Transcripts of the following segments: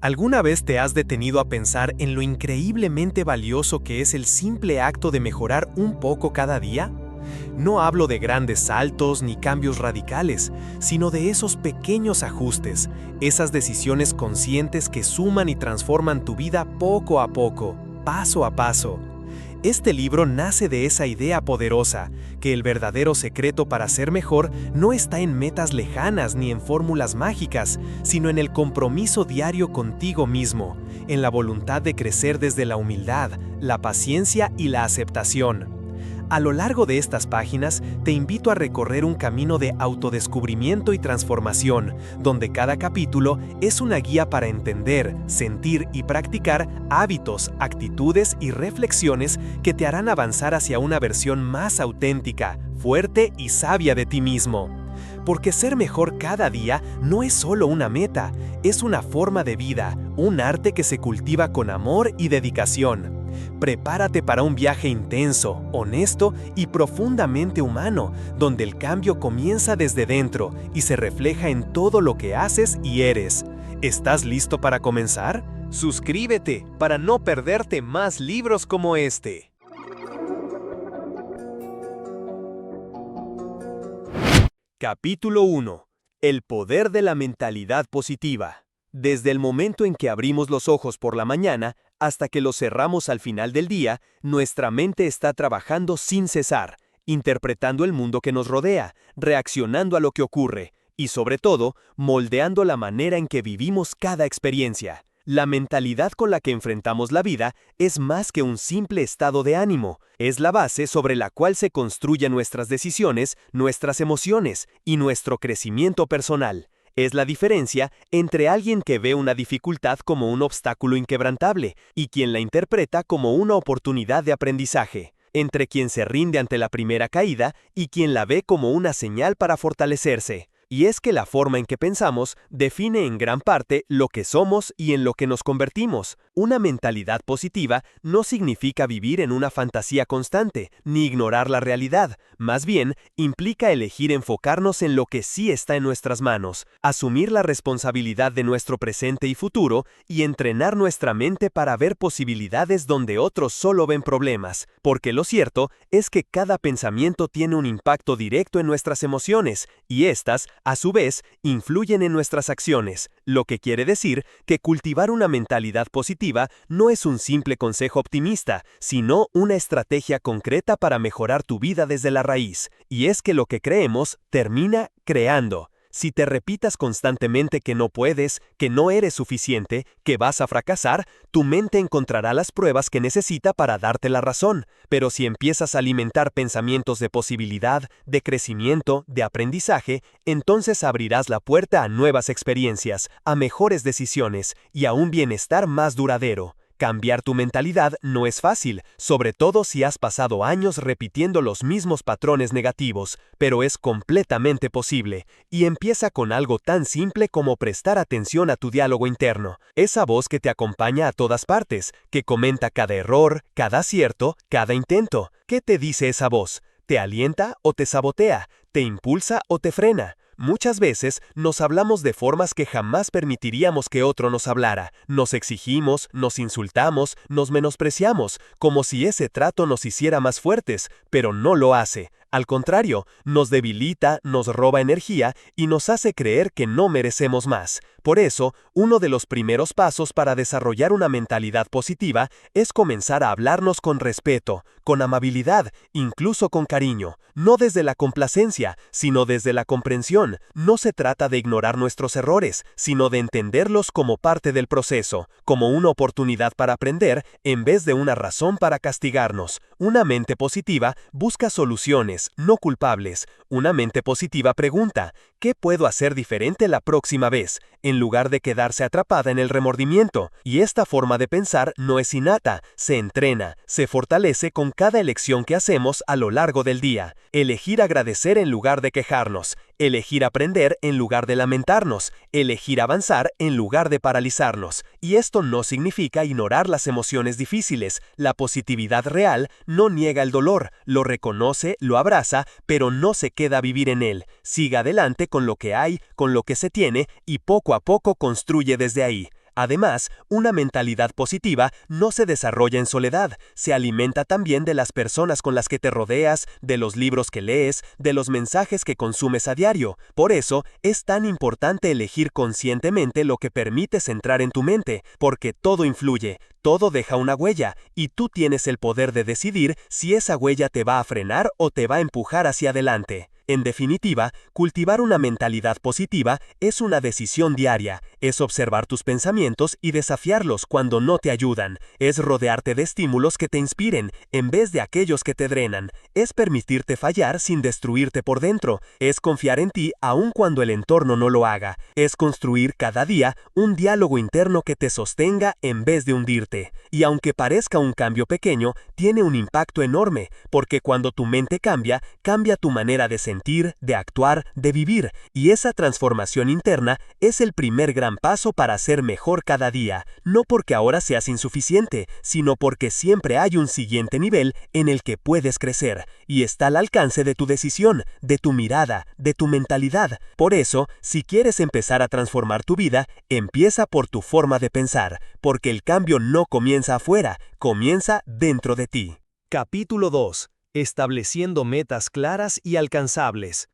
¿Alguna vez te has detenido a pensar en lo increíblemente valioso que es el simple acto de mejorar un poco cada día? No hablo de grandes saltos ni cambios radicales, sino de esos pequeños ajustes, esas decisiones conscientes que suman y transforman tu vida poco a poco, paso a paso. Este libro nace de esa idea poderosa, que el verdadero secreto para ser mejor no está en metas lejanas ni en fórmulas mágicas, sino en el compromiso diario contigo mismo, en la voluntad de crecer desde la humildad, la paciencia y la aceptación. A lo largo de estas páginas, te invito a recorrer un camino de autodescubrimiento y transformación, donde cada capítulo es una guía para entender, sentir y practicar hábitos, actitudes y reflexiones que te harán avanzar hacia una versión más auténtica, fuerte y sabia de ti mismo. Porque ser mejor cada día no es solo una meta, es una forma de vida, un arte que se cultiva con amor y dedicación. Prepárate para un viaje intenso, honesto y profundamente humano, donde el cambio comienza desde dentro y se refleja en todo lo que haces y eres. ¿Estás listo para comenzar? Suscríbete para no perderte más libros como este. Capítulo 1. El poder de la mentalidad positiva. Desde el momento en que abrimos los ojos por la mañana hasta que los cerramos al final del día, nuestra mente está trabajando sin cesar, interpretando el mundo que nos rodea, reaccionando a lo que ocurre y, sobre todo, moldeando la manera en que vivimos cada experiencia. La mentalidad con la que enfrentamos la vida es más que un simple estado de ánimo, es la base sobre la cual se construyen nuestras decisiones, nuestras emociones y nuestro crecimiento personal. Es la diferencia entre alguien que ve una dificultad como un obstáculo inquebrantable y quien la interpreta como una oportunidad de aprendizaje, entre quien se rinde ante la primera caída y quien la ve como una señal para fortalecerse. Y es que la forma en que pensamos define en gran parte lo que somos y en lo que nos convertimos. Una mentalidad positiva no significa vivir en una fantasía constante, ni ignorar la realidad. Más bien, implica elegir enfocarnos en lo que sí está en nuestras manos, asumir la responsabilidad de nuestro presente y futuro y entrenar nuestra mente para ver posibilidades donde otros solo ven problemas. Porque lo cierto es que cada pensamiento tiene un impacto directo en nuestras emociones y estas, a su vez, influyen en nuestras acciones, lo que quiere decir que cultivar una mentalidad positiva no es un simple consejo optimista, sino una estrategia concreta para mejorar tu vida desde la raíz. Y es que lo que creemos termina creando. Si te repitas constantemente que no puedes, que no eres suficiente, que vas a fracasar, tu mente encontrará las pruebas que necesita para darte la razón. Pero si empiezas a alimentar pensamientos de posibilidad, de crecimiento, de aprendizaje, entonces abrirás la puerta a nuevas experiencias, a mejores decisiones y a un bienestar más duradero. Cambiar tu mentalidad no es fácil, sobre todo si has pasado años repitiendo los mismos patrones negativos, pero es completamente posible, y empieza con algo tan simple como prestar atención a tu diálogo interno, esa voz que te acompaña a todas partes, que comenta cada error, cada acierto, cada intento. ¿Qué te dice esa voz? ¿Te alienta o te sabotea? ¿Te impulsa o te frena? Muchas veces nos hablamos de formas que jamás permitiríamos que otro nos hablara. Nos exigimos, nos insultamos, nos menospreciamos, como si ese trato nos hiciera más fuertes, pero no lo hace. Al contrario, nos debilita, nos roba energía y nos hace creer que no merecemos más. Por eso, uno de los primeros pasos para desarrollar una mentalidad positiva es comenzar a hablarnos con respeto, con amabilidad, incluso con cariño. No desde la complacencia, sino desde la comprensión. No se trata de ignorar nuestros errores, sino de entenderlos como parte del proceso, como una oportunidad para aprender en vez de una razón para castigarnos. Una mente positiva busca soluciones, no culpables. Una mente positiva pregunta, ¿qué puedo hacer diferente la próxima vez? En lugar de quedarse atrapada en el remordimiento. Y esta forma de pensar no es innata, se entrena, se fortalece con cada elección que hacemos a lo largo del día. Elegir agradecer en lugar de quejarnos, elegir aprender en lugar de lamentarnos, elegir avanzar en lugar de paralizarnos. Y esto no significa ignorar las emociones difíciles. La positividad real no niega el dolor, lo reconoce, lo abraza, pero no se queda a vivir en él. Sigue adelante con lo que hay, con lo que se tiene y poco a poco construye desde ahí. Además, una mentalidad positiva no se desarrolla en soledad, se alimenta también de las personas con las que te rodeas, de los libros que lees, de los mensajes que consumes a diario. Por eso, es tan importante elegir conscientemente lo que permites entrar en tu mente, porque todo influye, todo deja una huella, y tú tienes el poder de decidir si esa huella te va a frenar o te va a empujar hacia adelante. En definitiva, cultivar una mentalidad positiva es una decisión diaria, es observar tus pensamientos y desafiarlos cuando no te ayudan, es rodearte de estímulos que te inspiren en vez de aquellos que te drenan, es permitirte fallar sin destruirte por dentro, es confiar en ti aun cuando el entorno no lo haga, es construir cada día un diálogo interno que te sostenga en vez de hundirte. Y aunque parezca un cambio pequeño, tiene un impacto enorme, porque cuando tu mente cambia, cambia tu manera de sentir, de actuar, de vivir, y esa transformación interna es el primer gran paso para ser mejor cada día, no porque ahora seas insuficiente, sino porque siempre hay un siguiente nivel en el que puedes crecer, y está al alcance de tu decisión, de tu mirada, de tu mentalidad. Por eso, si quieres empezar a transformar tu vida, empieza por tu forma de pensar, porque el cambio no comienza afuera, comienza dentro de ti. Capítulo 2. Estableciendo metas claras y alcanzables.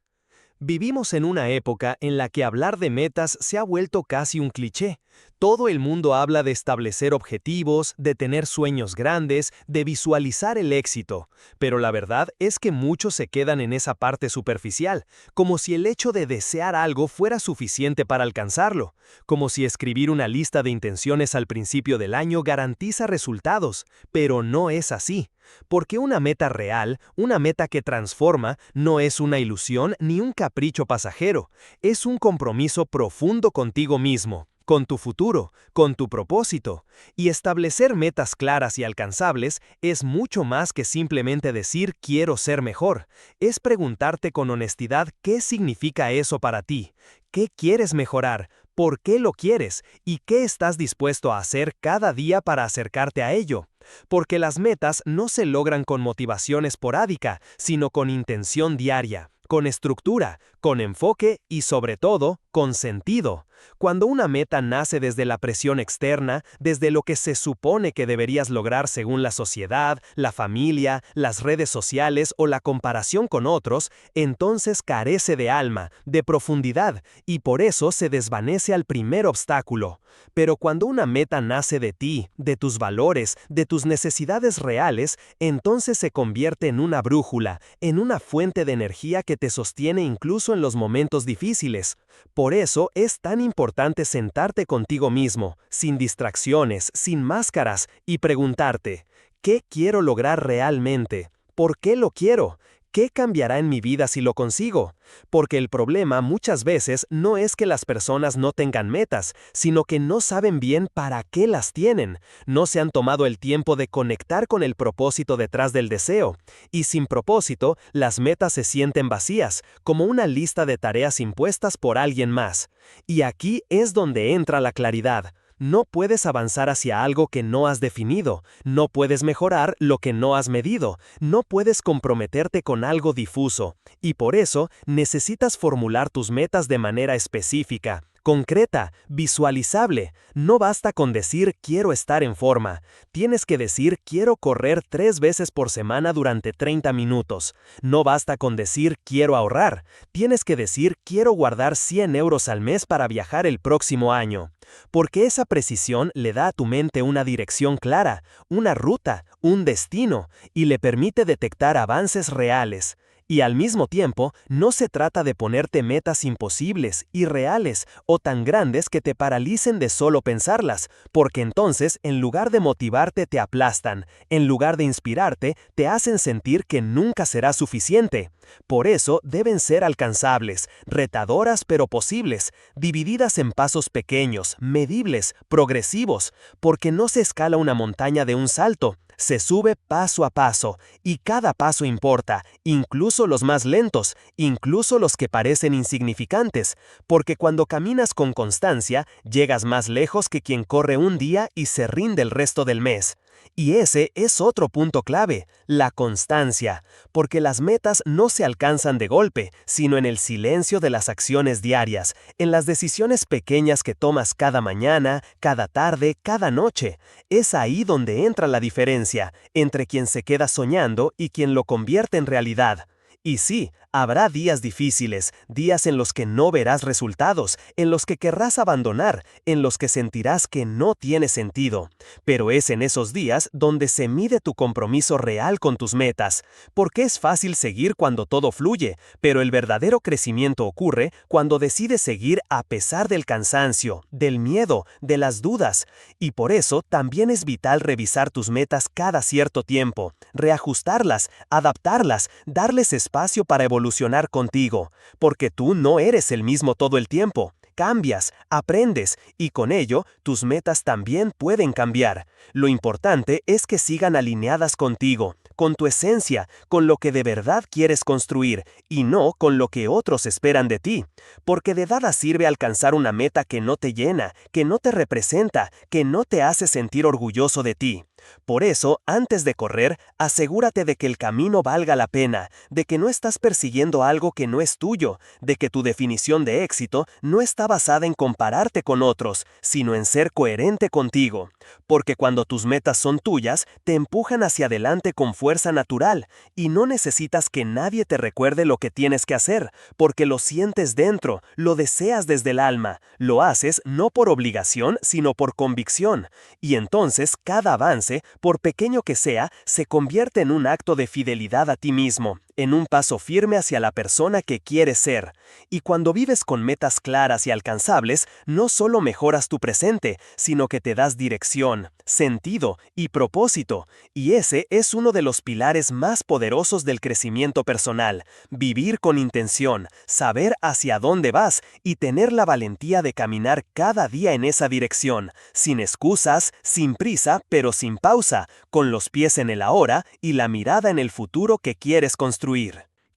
Vivimos en una época en la que hablar de metas se ha vuelto casi un cliché. Todo el mundo habla de establecer objetivos, de tener sueños grandes, de visualizar el éxito. Pero la verdad es que muchos se quedan en esa parte superficial, como si el hecho de desear algo fuera suficiente para alcanzarlo, como si escribir una lista de intenciones al principio del año garantiza resultados, pero no es así. Porque una meta real, una meta que transforma, no es una ilusión ni un capricho pasajero, es un compromiso profundo contigo mismo, con tu futuro, con tu propósito. Y establecer metas claras y alcanzables es mucho más que simplemente decir quiero ser mejor. Es preguntarte con honestidad qué significa eso para ti, qué quieres mejorar, por qué lo quieres y qué estás dispuesto a hacer cada día para acercarte a ello. Porque las metas no se logran con motivación esporádica, sino con intención diaria, con estructura, con enfoque y sobre todo, con sentido. Cuando una meta nace desde la presión externa, desde lo que se supone que deberías lograr según la sociedad, la familia, las redes sociales o la comparación con otros, entonces carece de alma, de profundidad, y por eso se desvanece al primer obstáculo. Pero cuando una meta nace de ti, de tus valores, de tus necesidades reales, entonces se convierte en una brújula, en una fuente de energía que te sostiene incluso en los momentos difíciles. Por eso es tan importante sentarte contigo mismo, sin distracciones, sin máscaras, y preguntarte, ¿qué quiero lograr realmente? ¿Por qué lo quiero? ¿Qué cambiará en mi vida si lo consigo? Porque el problema muchas veces no es que las personas no tengan metas, sino que no saben bien para qué las tienen, no se han tomado el tiempo de conectar con el propósito detrás del deseo, y sin propósito, las metas se sienten vacías, como una lista de tareas impuestas por alguien más. Y aquí es donde entra la claridad. No puedes avanzar hacia algo que no has definido, no puedes mejorar lo que no has medido, no puedes comprometerte con algo difuso, y por eso necesitas formular tus metas de manera específica, concreta, visualizable. No basta con decir quiero estar en forma, tienes que decir quiero correr 3 veces por semana durante 30 minutos. No basta con decir quiero ahorrar, tienes que decir quiero guardar 100 euros al mes para viajar el próximo año. Porque esa precisión le da a tu mente una dirección clara, una ruta, un destino, y le permite detectar avances reales. Y al mismo tiempo, no se trata de ponerte metas imposibles, irreales o tan grandes que te paralicen de solo pensarlas, porque entonces, en lugar de motivarte, te aplastan, en lugar de inspirarte, te hacen sentir que nunca será suficiente. Por eso deben ser alcanzables, retadoras pero posibles, divididas en pasos pequeños, medibles, progresivos, porque no se escala una montaña de un salto, se sube paso a paso, y cada paso importa, incluso los más lentos, incluso los que parecen insignificantes, porque cuando caminas con constancia, llegas más lejos que quien corre un día y se rinde el resto del mes. Y ese es otro punto clave, la constancia, porque las metas no se alcanzan de golpe, sino en el silencio de las acciones diarias, en las decisiones pequeñas que tomas cada mañana, cada tarde, cada noche. Es ahí donde entra la diferencia entre quien se queda soñando y quien lo convierte en realidad. Y sí, habrá días difíciles, días en los que no verás resultados, en los que querrás abandonar, en los que sentirás que no tiene sentido. Pero es en esos días donde se mide tu compromiso real con tus metas, porque es fácil seguir cuando todo fluye, pero el verdadero crecimiento ocurre cuando decides seguir a pesar del cansancio, del miedo, de las dudas. Y por eso también es vital revisar tus metas cada cierto tiempo, reajustarlas, adaptarlas, darles espacio para evolucionar contigo, porque tú no eres el mismo todo el tiempo. Cambias, aprendes, y con ello, tus metas también pueden cambiar. Lo importante es que sigan alineadas contigo, con tu esencia, con lo que de verdad quieres construir, y no con lo que otros esperan de ti. Porque de nada sirve alcanzar una meta que no te llena, que no te representa, que no te hace sentir orgulloso de ti. Por eso, antes de correr, asegúrate de que el camino valga la pena, de que no estás persiguiendo algo que no es tuyo, de que tu definición de éxito no está basada en compararte con otros, sino en ser coherente contigo. Porque cuando tus metas son tuyas, te empujan hacia adelante con fuerza natural, y no necesitas que nadie te recuerde lo que tienes que hacer, porque lo sientes dentro, lo deseas desde el alma, lo haces no por obligación, sino por convicción, y entonces cada avance, por pequeño que sea, se convierte en un acto de fidelidad a ti mismo, en un paso firme hacia la persona que quieres ser. Y cuando vives con metas claras y alcanzables, no solo mejoras tu presente, sino que te das dirección, sentido y propósito. Y ese es uno de los pilares más poderosos del crecimiento personal: vivir con intención, saber hacia dónde vas y tener la valentía de caminar cada día en esa dirección, sin excusas, sin prisa, pero sin pausa, con los pies en el ahora y la mirada en el futuro que quieres construir.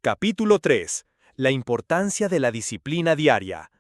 Capítulo 3. La importancia de la disciplina diaria.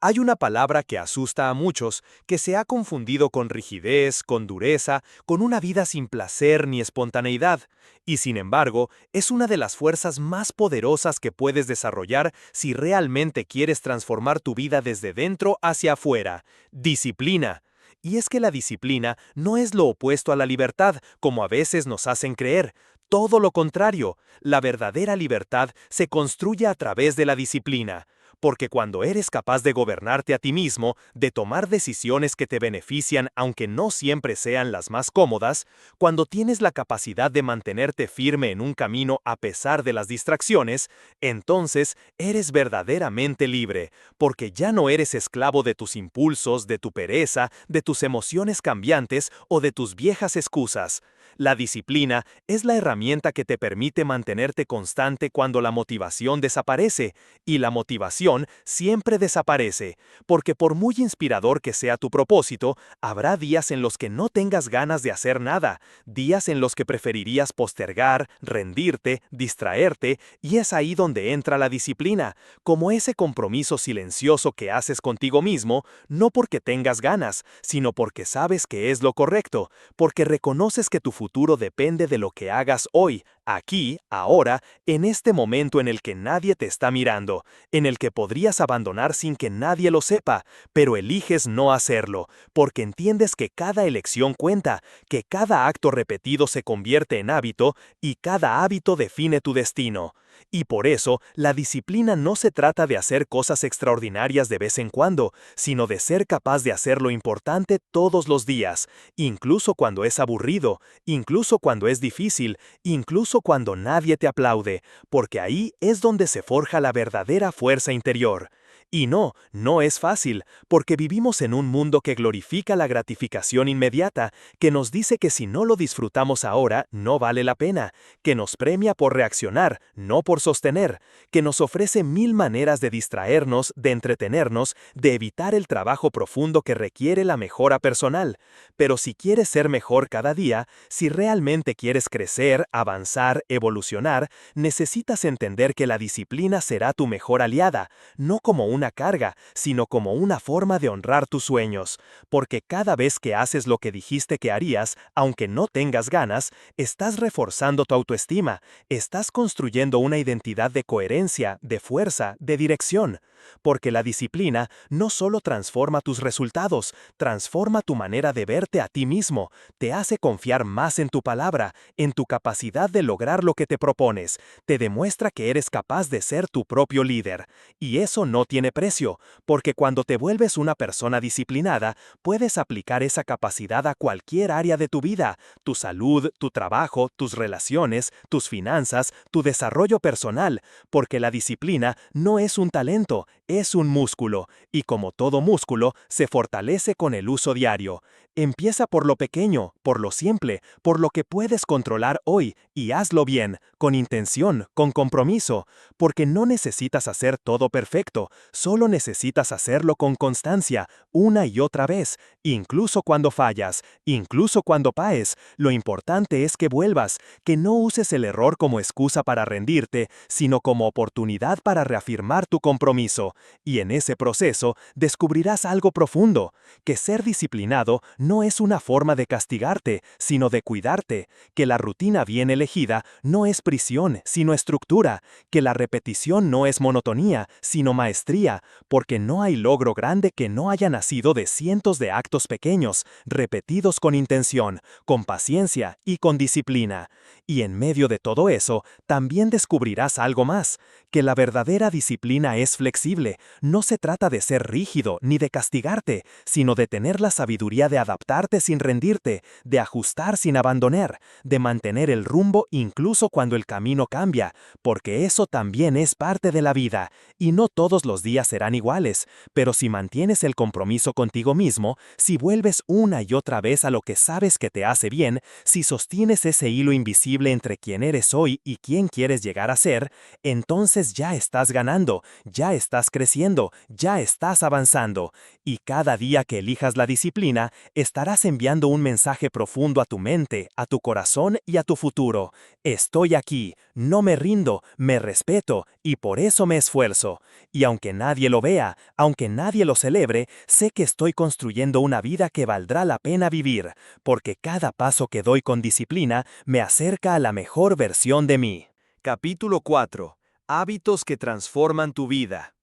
Hay una palabra que asusta a muchos, que se ha confundido con rigidez, con dureza, con una vida sin placer ni espontaneidad, y sin embargo, es una de las fuerzas más poderosas que puedes desarrollar si realmente quieres transformar tu vida desde dentro hacia afuera. Disciplina. Y es que la disciplina no es lo opuesto a la libertad, como a veces nos hacen creer. Todo lo contrario, la verdadera libertad se construye a través de la disciplina. Porque cuando eres capaz de gobernarte a ti mismo, de tomar decisiones que te benefician aunque no siempre sean las más cómodas, cuando tienes la capacidad de mantenerte firme en un camino a pesar de las distracciones, entonces eres verdaderamente libre, porque ya no eres esclavo de tus impulsos, de tu pereza, de tus emociones cambiantes o de tus viejas excusas. La disciplina es la herramienta que te permite mantenerte constante cuando la motivación desaparece, y la motivación siempre desaparece, porque por muy inspirador que sea tu propósito, habrá días en los que no tengas ganas de hacer nada, días en los que preferirías postergar, rendirte, distraerte, y es ahí donde entra la disciplina, como ese compromiso silencioso que haces contigo mismo, no porque tengas ganas, sino porque sabes que es lo correcto, porque reconoces que tu futuro depende de lo que hagas hoy, aquí, ahora, en este momento en el que nadie te está mirando, en el que podrías abandonar sin que nadie lo sepa, pero eliges no hacerlo, porque entiendes que cada elección cuenta, que cada acto repetido se convierte en hábito y cada hábito define tu destino. Y por eso, la disciplina no se trata de hacer cosas extraordinarias de vez en cuando, sino de ser capaz de hacer lo importante todos los días, incluso cuando es aburrido, incluso cuando es difícil, incluso cuando nadie te aplaude, porque ahí es donde se forja la verdadera fuerza interior. Y no, no es fácil, porque vivimos en un mundo que glorifica la gratificación inmediata, que nos dice que si no lo disfrutamos ahora, no vale la pena, que nos premia por reaccionar, no por sostener, que nos ofrece mil maneras de distraernos, de entretenernos, de evitar el trabajo profundo que requiere la mejora personal. Pero si quieres ser mejor cada día, si realmente quieres crecer, avanzar, evolucionar, necesitas entender que la disciplina será tu mejor aliada, no como un una carga, sino como una forma de honrar tus sueños, porque cada vez que haces lo que dijiste que harías, aunque no tengas ganas, estás reforzando tu autoestima, estás construyendo una identidad de coherencia, de fuerza, de dirección. Porque la disciplina no solo transforma tus resultados, transforma tu manera de verte a ti mismo, te hace confiar más en tu palabra, en tu capacidad de lograr lo que te propones, te demuestra que eres capaz de ser tu propio líder. Y eso no tiene precio, porque cuando te vuelves una persona disciplinada, puedes aplicar esa capacidad a cualquier área de tu vida, tu salud, tu trabajo, tus relaciones, tus finanzas, tu desarrollo personal, porque la disciplina no es un talento, es un músculo, y como todo músculo, se fortalece con el uso diario. Empieza por lo pequeño, por lo simple, por lo que puedes controlar hoy, y hazlo bien, con intención, con compromiso, porque no necesitas hacer todo perfecto, solo necesitas hacerlo con constancia, una y otra vez, incluso cuando fallas, incluso cuando paes. Lo importante es que vuelvas, que no uses el error como excusa para rendirte, sino como oportunidad para reafirmar tu compromiso. Y en ese proceso descubrirás algo profundo, que ser disciplinado no es una forma de castigarte, sino de cuidarte, que la rutina bien elegida no es prisión, sino estructura, que la repetición no es monotonía, sino maestría, porque no hay logro grande que no haya nacido de cientos de actos pequeños, repetidos con intención, con paciencia y con disciplina. Y en medio de todo eso, también descubrirás algo más, que la verdadera disciplina es flexible, no se trata de ser rígido ni de castigarte, sino de tener la sabiduría de adaptarte sin rendirte, de ajustar sin abandonar, de mantener el rumbo incluso cuando el camino cambia, porque eso también es parte de la vida, y no todos los días serán iguales, pero si mantienes el compromiso contigo mismo, si vuelves una y otra vez a lo que sabes que te hace bien, si sostienes ese hilo invisible entre quién eres hoy y quién quieres llegar a ser, entonces ya estás ganando, ya estás creciendo, ya estás avanzando. Y cada día que elijas la disciplina, estarás enviando un mensaje profundo a tu mente, a tu corazón y a tu futuro. Estoy aquí, no me rindo, me respeto y por eso me esfuerzo. Y aunque nadie lo vea, aunque nadie lo celebre, sé que estoy construyendo una vida que valdrá la pena vivir, porque cada paso que doy con disciplina me acerca a la mejor versión de mí. Capítulo 4. Hábitos que transforman tu vida.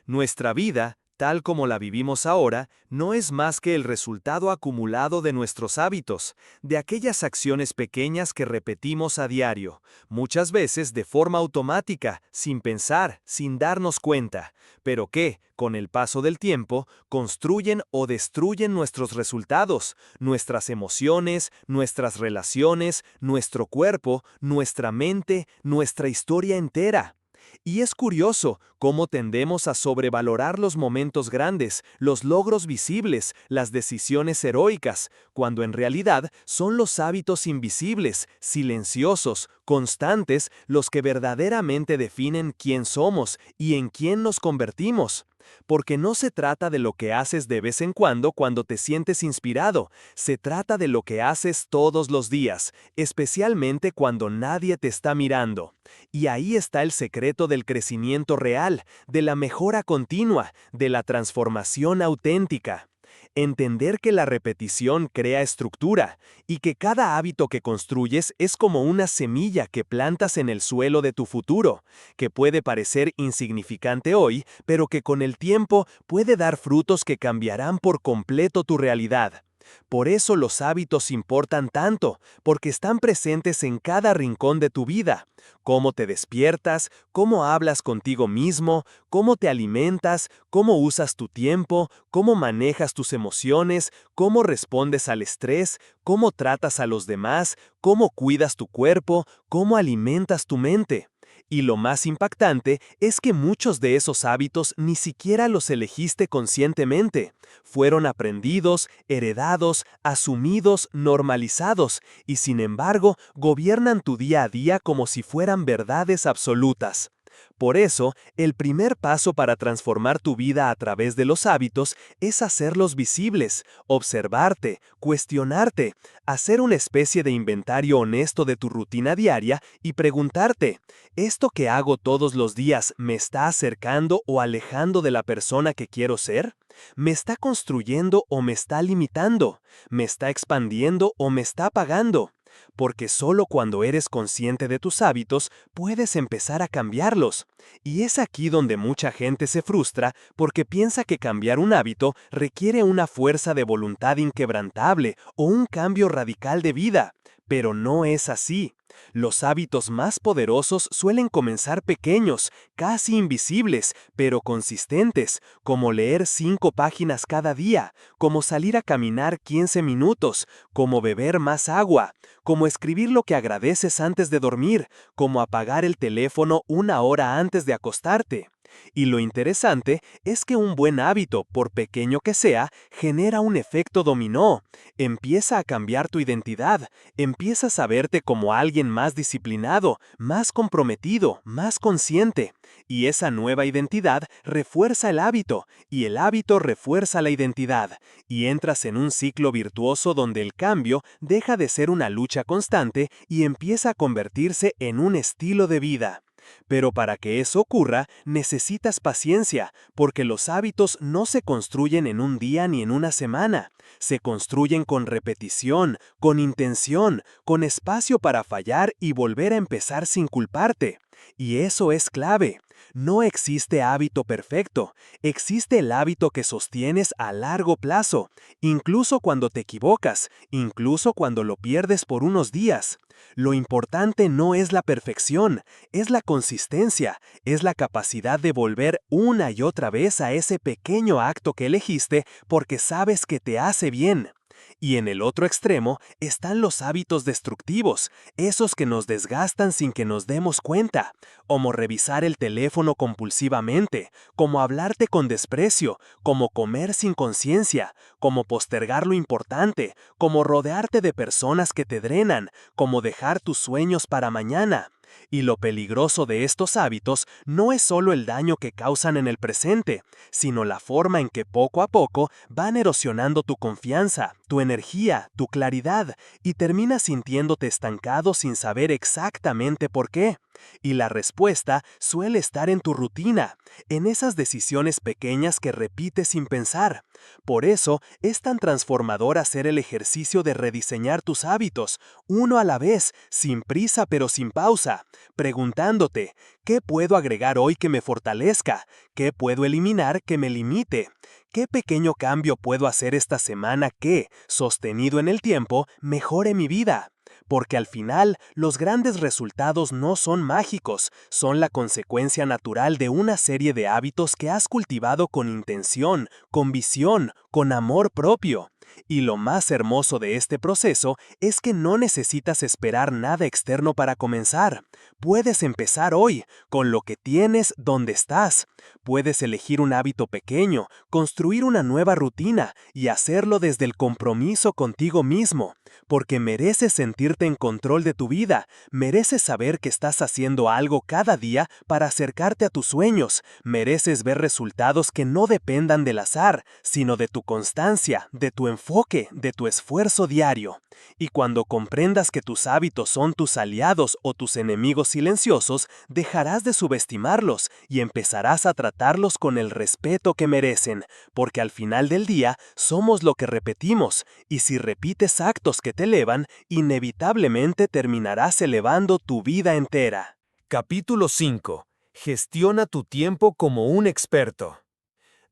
Nuestra vida, tal como la vivimos ahora, no es más que el resultado acumulado de nuestros hábitos, de aquellas acciones pequeñas que repetimos a diario, muchas veces de forma automática, sin pensar, sin darnos cuenta, pero que, con el paso del tiempo, construyen o destruyen nuestros resultados, nuestras emociones, nuestras relaciones, nuestro cuerpo, nuestra mente, nuestra historia entera. Y es curioso cómo tendemos a sobrevalorar los momentos grandes, los logros visibles, las decisiones heroicas, cuando en realidad son los hábitos invisibles, silenciosos, constantes, los que verdaderamente definen quién somos y en quién nos convertimos. Porque no se trata de lo que haces de vez en cuando te sientes inspirado, se trata de lo que haces todos los días, especialmente cuando nadie te está mirando. Y ahí está el secreto del crecimiento real, de la mejora continua, de la transformación auténtica. Entender que la repetición crea estructura y que cada hábito que construyes es como una semilla que plantas en el suelo de tu futuro, que puede parecer insignificante hoy, pero que con el tiempo puede dar frutos que cambiarán por completo tu realidad. Por eso los hábitos importan tanto, porque están presentes en cada rincón de tu vida. Cómo te despiertas, cómo hablas contigo mismo, cómo te alimentas, cómo usas tu tiempo, cómo manejas tus emociones, cómo respondes al estrés, cómo tratas a los demás, cómo cuidas tu cuerpo, cómo alimentas tu mente. Y lo más impactante es que muchos de esos hábitos ni siquiera los elegiste conscientemente. Fueron aprendidos, heredados, asumidos, normalizados, y sin embargo gobiernan tu día a día como si fueran verdades absolutas. Por eso, el primer paso para transformar tu vida a través de los hábitos es hacerlos visibles, observarte, cuestionarte, hacer una especie de inventario honesto de tu rutina diaria y preguntarte, ¿esto que hago todos los días me está acercando o alejando de la persona que quiero ser? ¿Me está construyendo o me está limitando? ¿Me está expandiendo o me está apagando? Porque solo cuando eres consciente de tus hábitos puedes empezar a cambiarlos. Y es aquí donde mucha gente se frustra porque piensa que cambiar un hábito requiere una fuerza de voluntad inquebrantable o un cambio radical de vida. Pero no es así. Los hábitos más poderosos suelen comenzar pequeños, casi invisibles, pero consistentes, como leer 5 páginas cada día, como salir a caminar 15 minutos, como beber más agua, como escribir lo que agradeces antes de dormir, como apagar el teléfono 1 hora antes de acostarte. Y lo interesante es que un buen hábito, por pequeño que sea, genera un efecto dominó. Empieza a cambiar tu identidad, empiezas a verte como alguien más disciplinado, más comprometido, más consciente. Y esa nueva identidad refuerza el hábito, y el hábito refuerza la identidad. Y entras en un ciclo virtuoso donde el cambio deja de ser una lucha constante y empieza a convertirse en un estilo de vida. Pero para que eso ocurra, necesitas paciencia, porque los hábitos no se construyen en un día ni en una semana. Se construyen con repetición, con intención, con espacio para fallar y volver a empezar sin culparte. Y eso es clave. No existe hábito perfecto, existe el hábito que sostienes a largo plazo, incluso cuando te equivocas, incluso cuando lo pierdes por unos días. Lo importante no es la perfección, es la consistencia, es la capacidad de volver una y otra vez a ese pequeño acto que elegiste porque sabes que te hace bien. Y en el otro extremo están los hábitos destructivos, esos que nos desgastan sin que nos demos cuenta, como revisar el teléfono compulsivamente, como hablarte con desprecio, como comer sin conciencia, como postergar lo importante, como rodearte de personas que te drenan, como dejar tus sueños para mañana. Y lo peligroso de estos hábitos no es solo el daño que causan en el presente, sino la forma en que poco a poco van erosionando tu confianza, tu energía, tu claridad, y terminas sintiéndote estancado sin saber exactamente por qué. Y la respuesta suele estar en tu rutina, en esas decisiones pequeñas que repites sin pensar. Por eso es tan transformador hacer el ejercicio de rediseñar tus hábitos, uno a la vez, sin prisa pero sin pausa, preguntándote, ¿qué puedo agregar hoy que me fortalezca? ¿Qué puedo eliminar que me limite? ¿Qué pequeño cambio puedo hacer esta semana que, sostenido en el tiempo, mejore mi vida? Porque al final, los grandes resultados no son mágicos, son la consecuencia natural de una serie de hábitos que has cultivado con intención, con visión, con amor propio. Y lo más hermoso de este proceso es que no necesitas esperar nada externo para comenzar. Puedes empezar hoy, con lo que tienes donde estás. Puedes elegir un hábito pequeño, construir una nueva rutina y hacerlo desde el compromiso contigo mismo. Porque mereces sentirte en control de tu vida, mereces saber que estás haciendo algo cada día para acercarte a tus sueños, mereces ver resultados que no dependan del azar, sino de tu constancia, de tu enfoque, de tu esfuerzo diario. Y cuando comprendas que tus hábitos son tus aliados o tus enemigos silenciosos, dejarás de subestimarlos y empezarás a tratarlos con el respeto que merecen, porque al final del día somos lo que repetimos, y si repites actos que te elevan, inevitablemente terminarás elevando tu vida entera. Capítulo 5. Gestiona tu tiempo como un experto.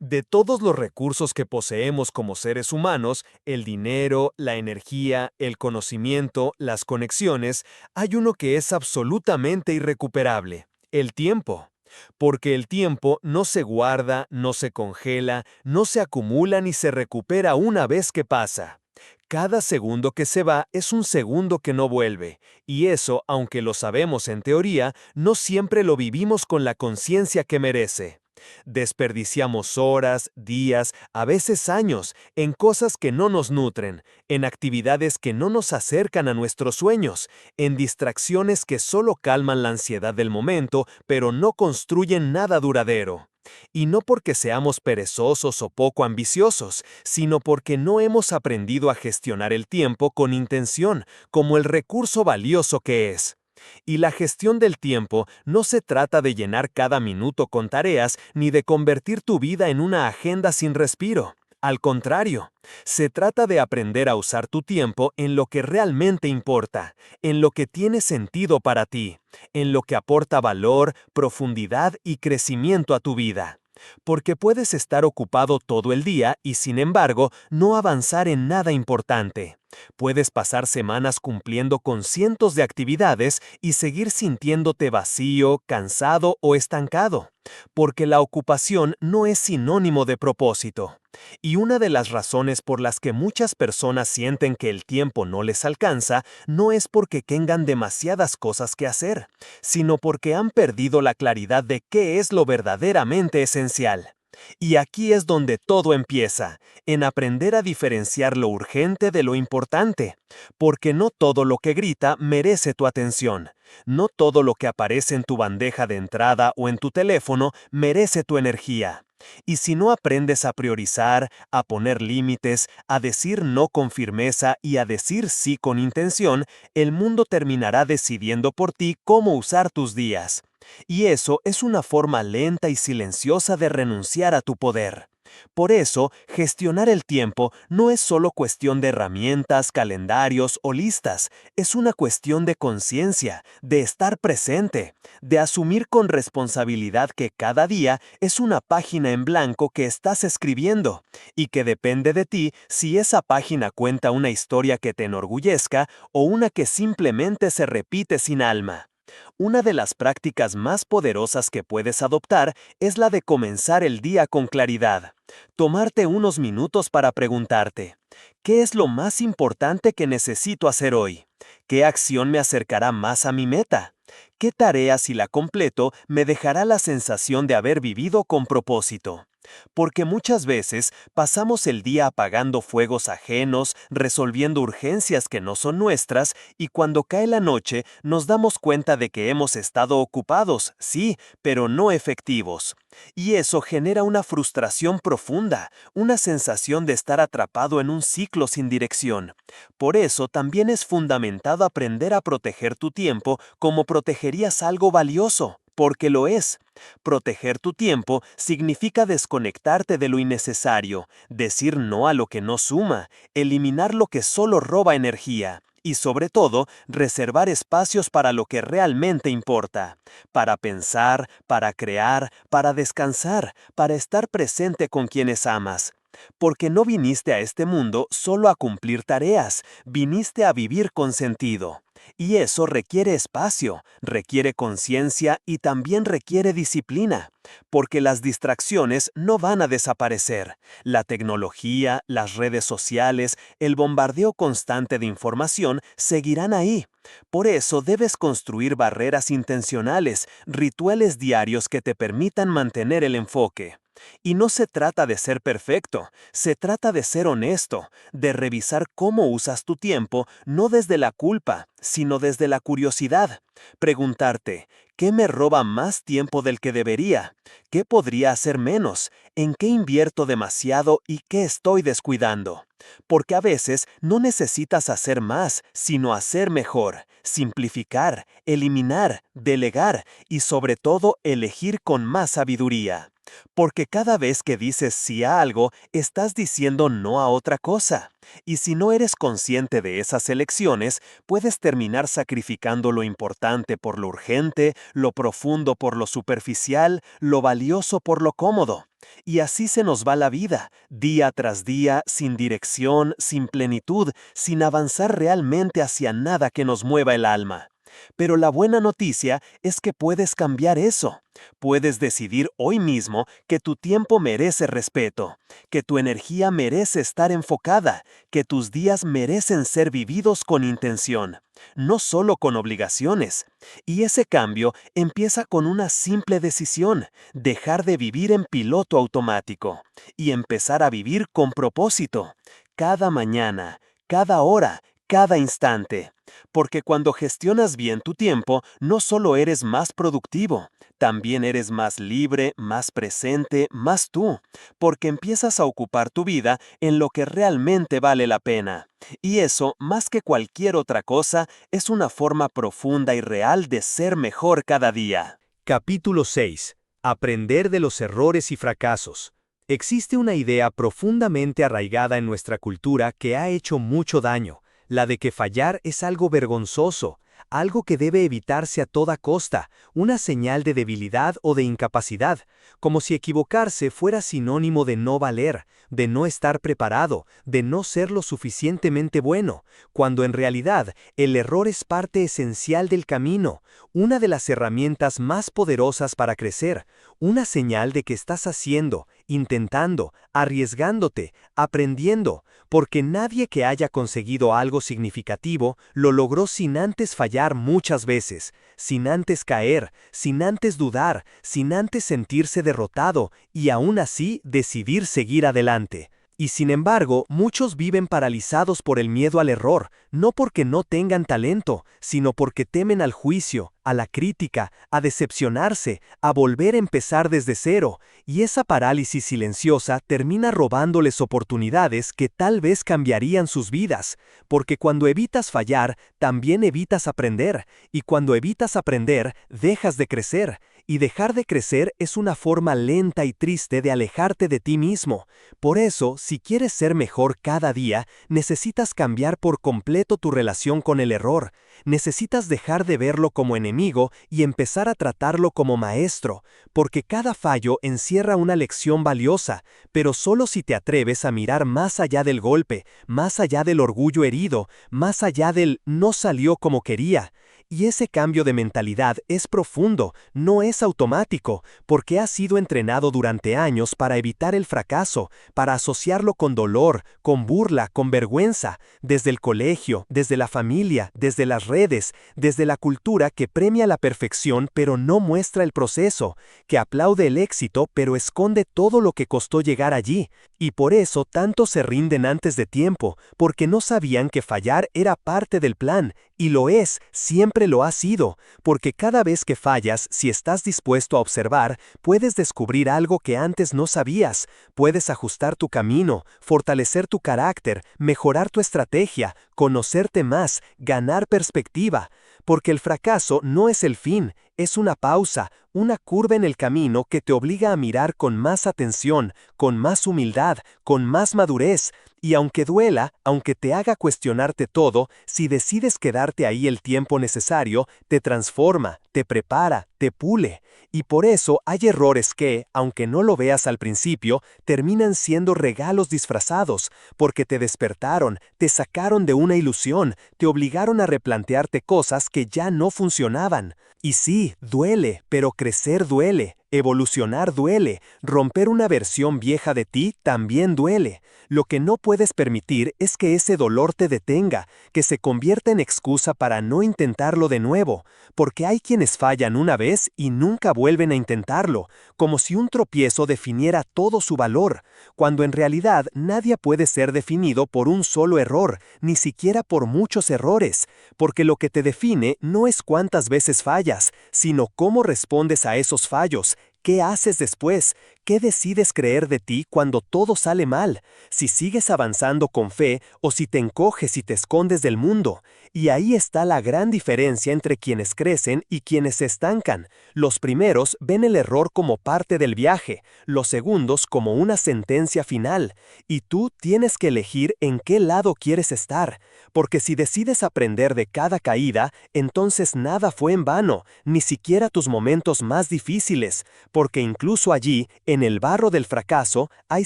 De todos los recursos que poseemos como seres humanos, el dinero, la energía, el conocimiento, las conexiones, hay uno que es absolutamente irrecuperable: el tiempo. Porque el tiempo no se guarda, no se congela, no se acumula ni se recupera una vez que pasa. Cada segundo que se va es un segundo que no vuelve, y eso, aunque lo sabemos en teoría, no siempre lo vivimos con la conciencia que merece. Desperdiciamos horas, días, a veces años, en cosas que no nos nutren, en actividades que no nos acercan a nuestros sueños, en distracciones que solo calman la ansiedad del momento, pero no construyen nada duradero. Y no porque seamos perezosos o poco ambiciosos, sino porque no hemos aprendido a gestionar el tiempo con intención, como el recurso valioso que es. Y la gestión del tiempo no se trata de llenar cada minuto con tareas ni de convertir tu vida en una agenda sin respiro. Al contrario, se trata de aprender a usar tu tiempo en lo que realmente importa, en lo que tiene sentido para ti, en lo que aporta valor, profundidad y crecimiento a tu vida. Porque puedes estar ocupado todo el día y, sin embargo, no avanzar en nada importante. Puedes pasar semanas cumpliendo con cientos de actividades y seguir sintiéndote vacío, cansado o estancado, porque la ocupación no es sinónimo de propósito. Y una de las razones por las que muchas personas sienten que el tiempo no les alcanza no es porque tengan demasiadas cosas que hacer, sino porque han perdido la claridad de qué es lo verdaderamente esencial. Y aquí es donde todo empieza, en aprender a diferenciar lo urgente de lo importante, porque no todo lo que grita merece tu atención, no todo lo que aparece en tu bandeja de entrada o en tu teléfono merece tu energía. Y si no aprendes a priorizar, a poner límites, a decir no con firmeza y a decir sí con intención, el mundo terminará decidiendo por ti cómo usar tus días. Y eso es una forma lenta y silenciosa de renunciar a tu poder. Por eso, gestionar el tiempo no es solo cuestión de herramientas, calendarios o listas, es una cuestión de conciencia, de estar presente, de asumir con responsabilidad que cada día es una página en blanco que estás escribiendo, y que depende de ti si esa página cuenta una historia que te enorgullezca o una que simplemente se repite sin alma. Una de las prácticas más poderosas que puedes adoptar es la de comenzar el día con claridad. Tomarte unos minutos para preguntarte, ¿qué es lo más importante que necesito hacer hoy? ¿Qué acción me acercará más a mi meta? ¿Qué tarea, si la completo, me dejará la sensación de haber vivido con propósito? Porque muchas veces pasamos el día apagando fuegos ajenos, resolviendo urgencias que no son nuestras, y cuando cae la noche nos damos cuenta de que hemos estado ocupados, sí, pero no efectivos. Y eso genera una frustración profunda, una sensación de estar atrapado en un ciclo sin dirección. Por eso también es fundamental aprender a proteger tu tiempo como protegerías algo valioso, porque lo es. Proteger tu tiempo significa desconectarte de lo innecesario, decir no a lo que no suma, eliminar lo que solo roba energía. Y sobre todo, reservar espacios para lo que realmente importa, para pensar, para crear, para descansar, para estar presente con quienes amas. Porque no viniste a este mundo solo a cumplir tareas, viniste a vivir con sentido. Y eso requiere espacio, requiere conciencia y también requiere disciplina, porque las distracciones no van a desaparecer. La tecnología, las redes sociales, el bombardeo constante de información seguirán ahí. Por eso debes construir barreras intencionales, rituales diarios que te permitan mantener el enfoque. Y no se trata de ser perfecto, se trata de ser honesto, de revisar cómo usas tu tiempo, no desde la culpa, sino desde la curiosidad. Preguntarte, ¿qué me roba más tiempo del que debería? ¿Qué podría hacer menos? ¿En qué invierto demasiado y qué estoy descuidando? Porque a veces no necesitas hacer más, sino hacer mejor, simplificar, eliminar, delegar y sobre todo elegir con más sabiduría. Porque cada vez que dices sí a algo, estás diciendo no a otra cosa. Y si no eres consciente de esas elecciones, puedes terminar sacrificando lo importante por lo urgente, lo profundo por lo superficial, lo valioso por lo cómodo. Y así se nos va la vida, día tras día, sin dirección, sin plenitud, sin avanzar realmente hacia nada que nos mueva el alma. Pero la buena noticia es que puedes cambiar eso. Puedes decidir hoy mismo que tu tiempo merece respeto, que tu energía merece estar enfocada, que tus días merecen ser vividos con intención, no solo con obligaciones. Y ese cambio empieza con una simple decisión: dejar de vivir en piloto automático y empezar a vivir con propósito, cada mañana, cada hora, cada instante. Porque cuando gestionas bien tu tiempo, no solo eres más productivo, también eres más libre, más presente, más tú, porque empiezas a ocupar tu vida en lo que realmente vale la pena. Y eso, más que cualquier otra cosa, es una forma profunda y real de ser mejor cada día. Capítulo 6. Aprender de los errores y fracasos. Existe una idea profundamente arraigada en nuestra cultura que ha hecho mucho daño, la de que fallar es algo vergonzoso, algo que debe evitarse a toda costa, una señal de debilidad o de incapacidad, como si equivocarse fuera sinónimo de no valer, de no estar preparado, de no ser lo suficientemente bueno, cuando en realidad el error es parte esencial del camino, una de las herramientas más poderosas para crecer, una señal de que estás haciendo, intentando, arriesgándote, aprendiendo, porque nadie que haya conseguido algo significativo lo logró sin antes fallar muchas veces, sin antes caer, sin antes dudar, sin antes sentirse derrotado y aún así decidir seguir adelante. Y sin embargo, muchos viven paralizados por el miedo al error, no porque no tengan talento, sino porque temen al juicio, a la crítica, a decepcionarse, a volver a empezar desde cero, y esa parálisis silenciosa termina robándoles oportunidades que tal vez cambiarían sus vidas, porque cuando evitas fallar, también evitas aprender, y cuando evitas aprender, dejas de crecer, y dejar de crecer es una forma lenta y triste de alejarte de ti mismo. Por eso, si quieres ser mejor cada día, necesitas cambiar por completo tu relación con el error. Necesitas dejar de verlo como enemigo y empezar a tratarlo como maestro, porque cada fallo encierra una lección valiosa, pero solo si te atreves a mirar más allá del golpe, más allá del orgullo herido, más allá del "no salió como quería". Y ese cambio de mentalidad es profundo, no es automático, porque ha sido entrenado durante años para evitar el fracaso, para asociarlo con dolor, con burla, con vergüenza, desde el colegio, desde la familia, desde las redes, desde la cultura que premia la perfección pero no muestra el proceso, que aplaude el éxito pero esconde todo lo que costó llegar allí. Y por eso tantos se rinden antes de tiempo, porque no sabían que fallar era parte del plan, y lo es, siempre lo ha sido, porque cada vez que fallas, si estás dispuesto a observar, puedes descubrir algo que antes no sabías, puedes ajustar tu camino, fortalecer tu carácter, mejorar tu estrategia, conocerte más, ganar perspectiva, porque el fracaso no es el fin, es una pausa, una curva en el camino que te obliga a mirar con más atención, con más humildad, con más madurez, y aunque duela, aunque te haga cuestionarte todo, si decides quedarte ahí el tiempo necesario, te transforma, te prepara, te pule. Y por eso hay errores que, aunque no lo veas al principio, terminan siendo regalos disfrazados, porque te despertaron, te sacaron de una ilusión, te obligaron a replantearte cosas que ya no funcionaban. Y sí, duele, pero crecer duele, evolucionar duele, romper una versión vieja de ti también duele. Lo que no puedes permitir es que ese dolor te detenga, que se convierta en excusa para no intentarlo de nuevo, porque hay quienes fallan una vez y nunca vuelven a intentarlo, como si un tropiezo definiera todo su valor, cuando en realidad nadie puede ser definido por un solo error, ni siquiera por muchos errores, porque lo que te define no es cuántas veces fallas, sino cómo respondes a esos fallos. ¿Qué haces después? ¿Qué decides creer de ti cuando todo sale mal? Si sigues avanzando con fe o si te encoges y te escondes del mundo. Y ahí está la gran diferencia entre quienes crecen y quienes se estancan. Los primeros ven el error como parte del viaje, los segundos como una sentencia final. Y tú tienes que elegir en qué lado quieres estar. Porque si decides aprender de cada caída, entonces nada fue en vano, ni siquiera tus momentos más difíciles. porque incluso allí, en el barro del fracaso, hay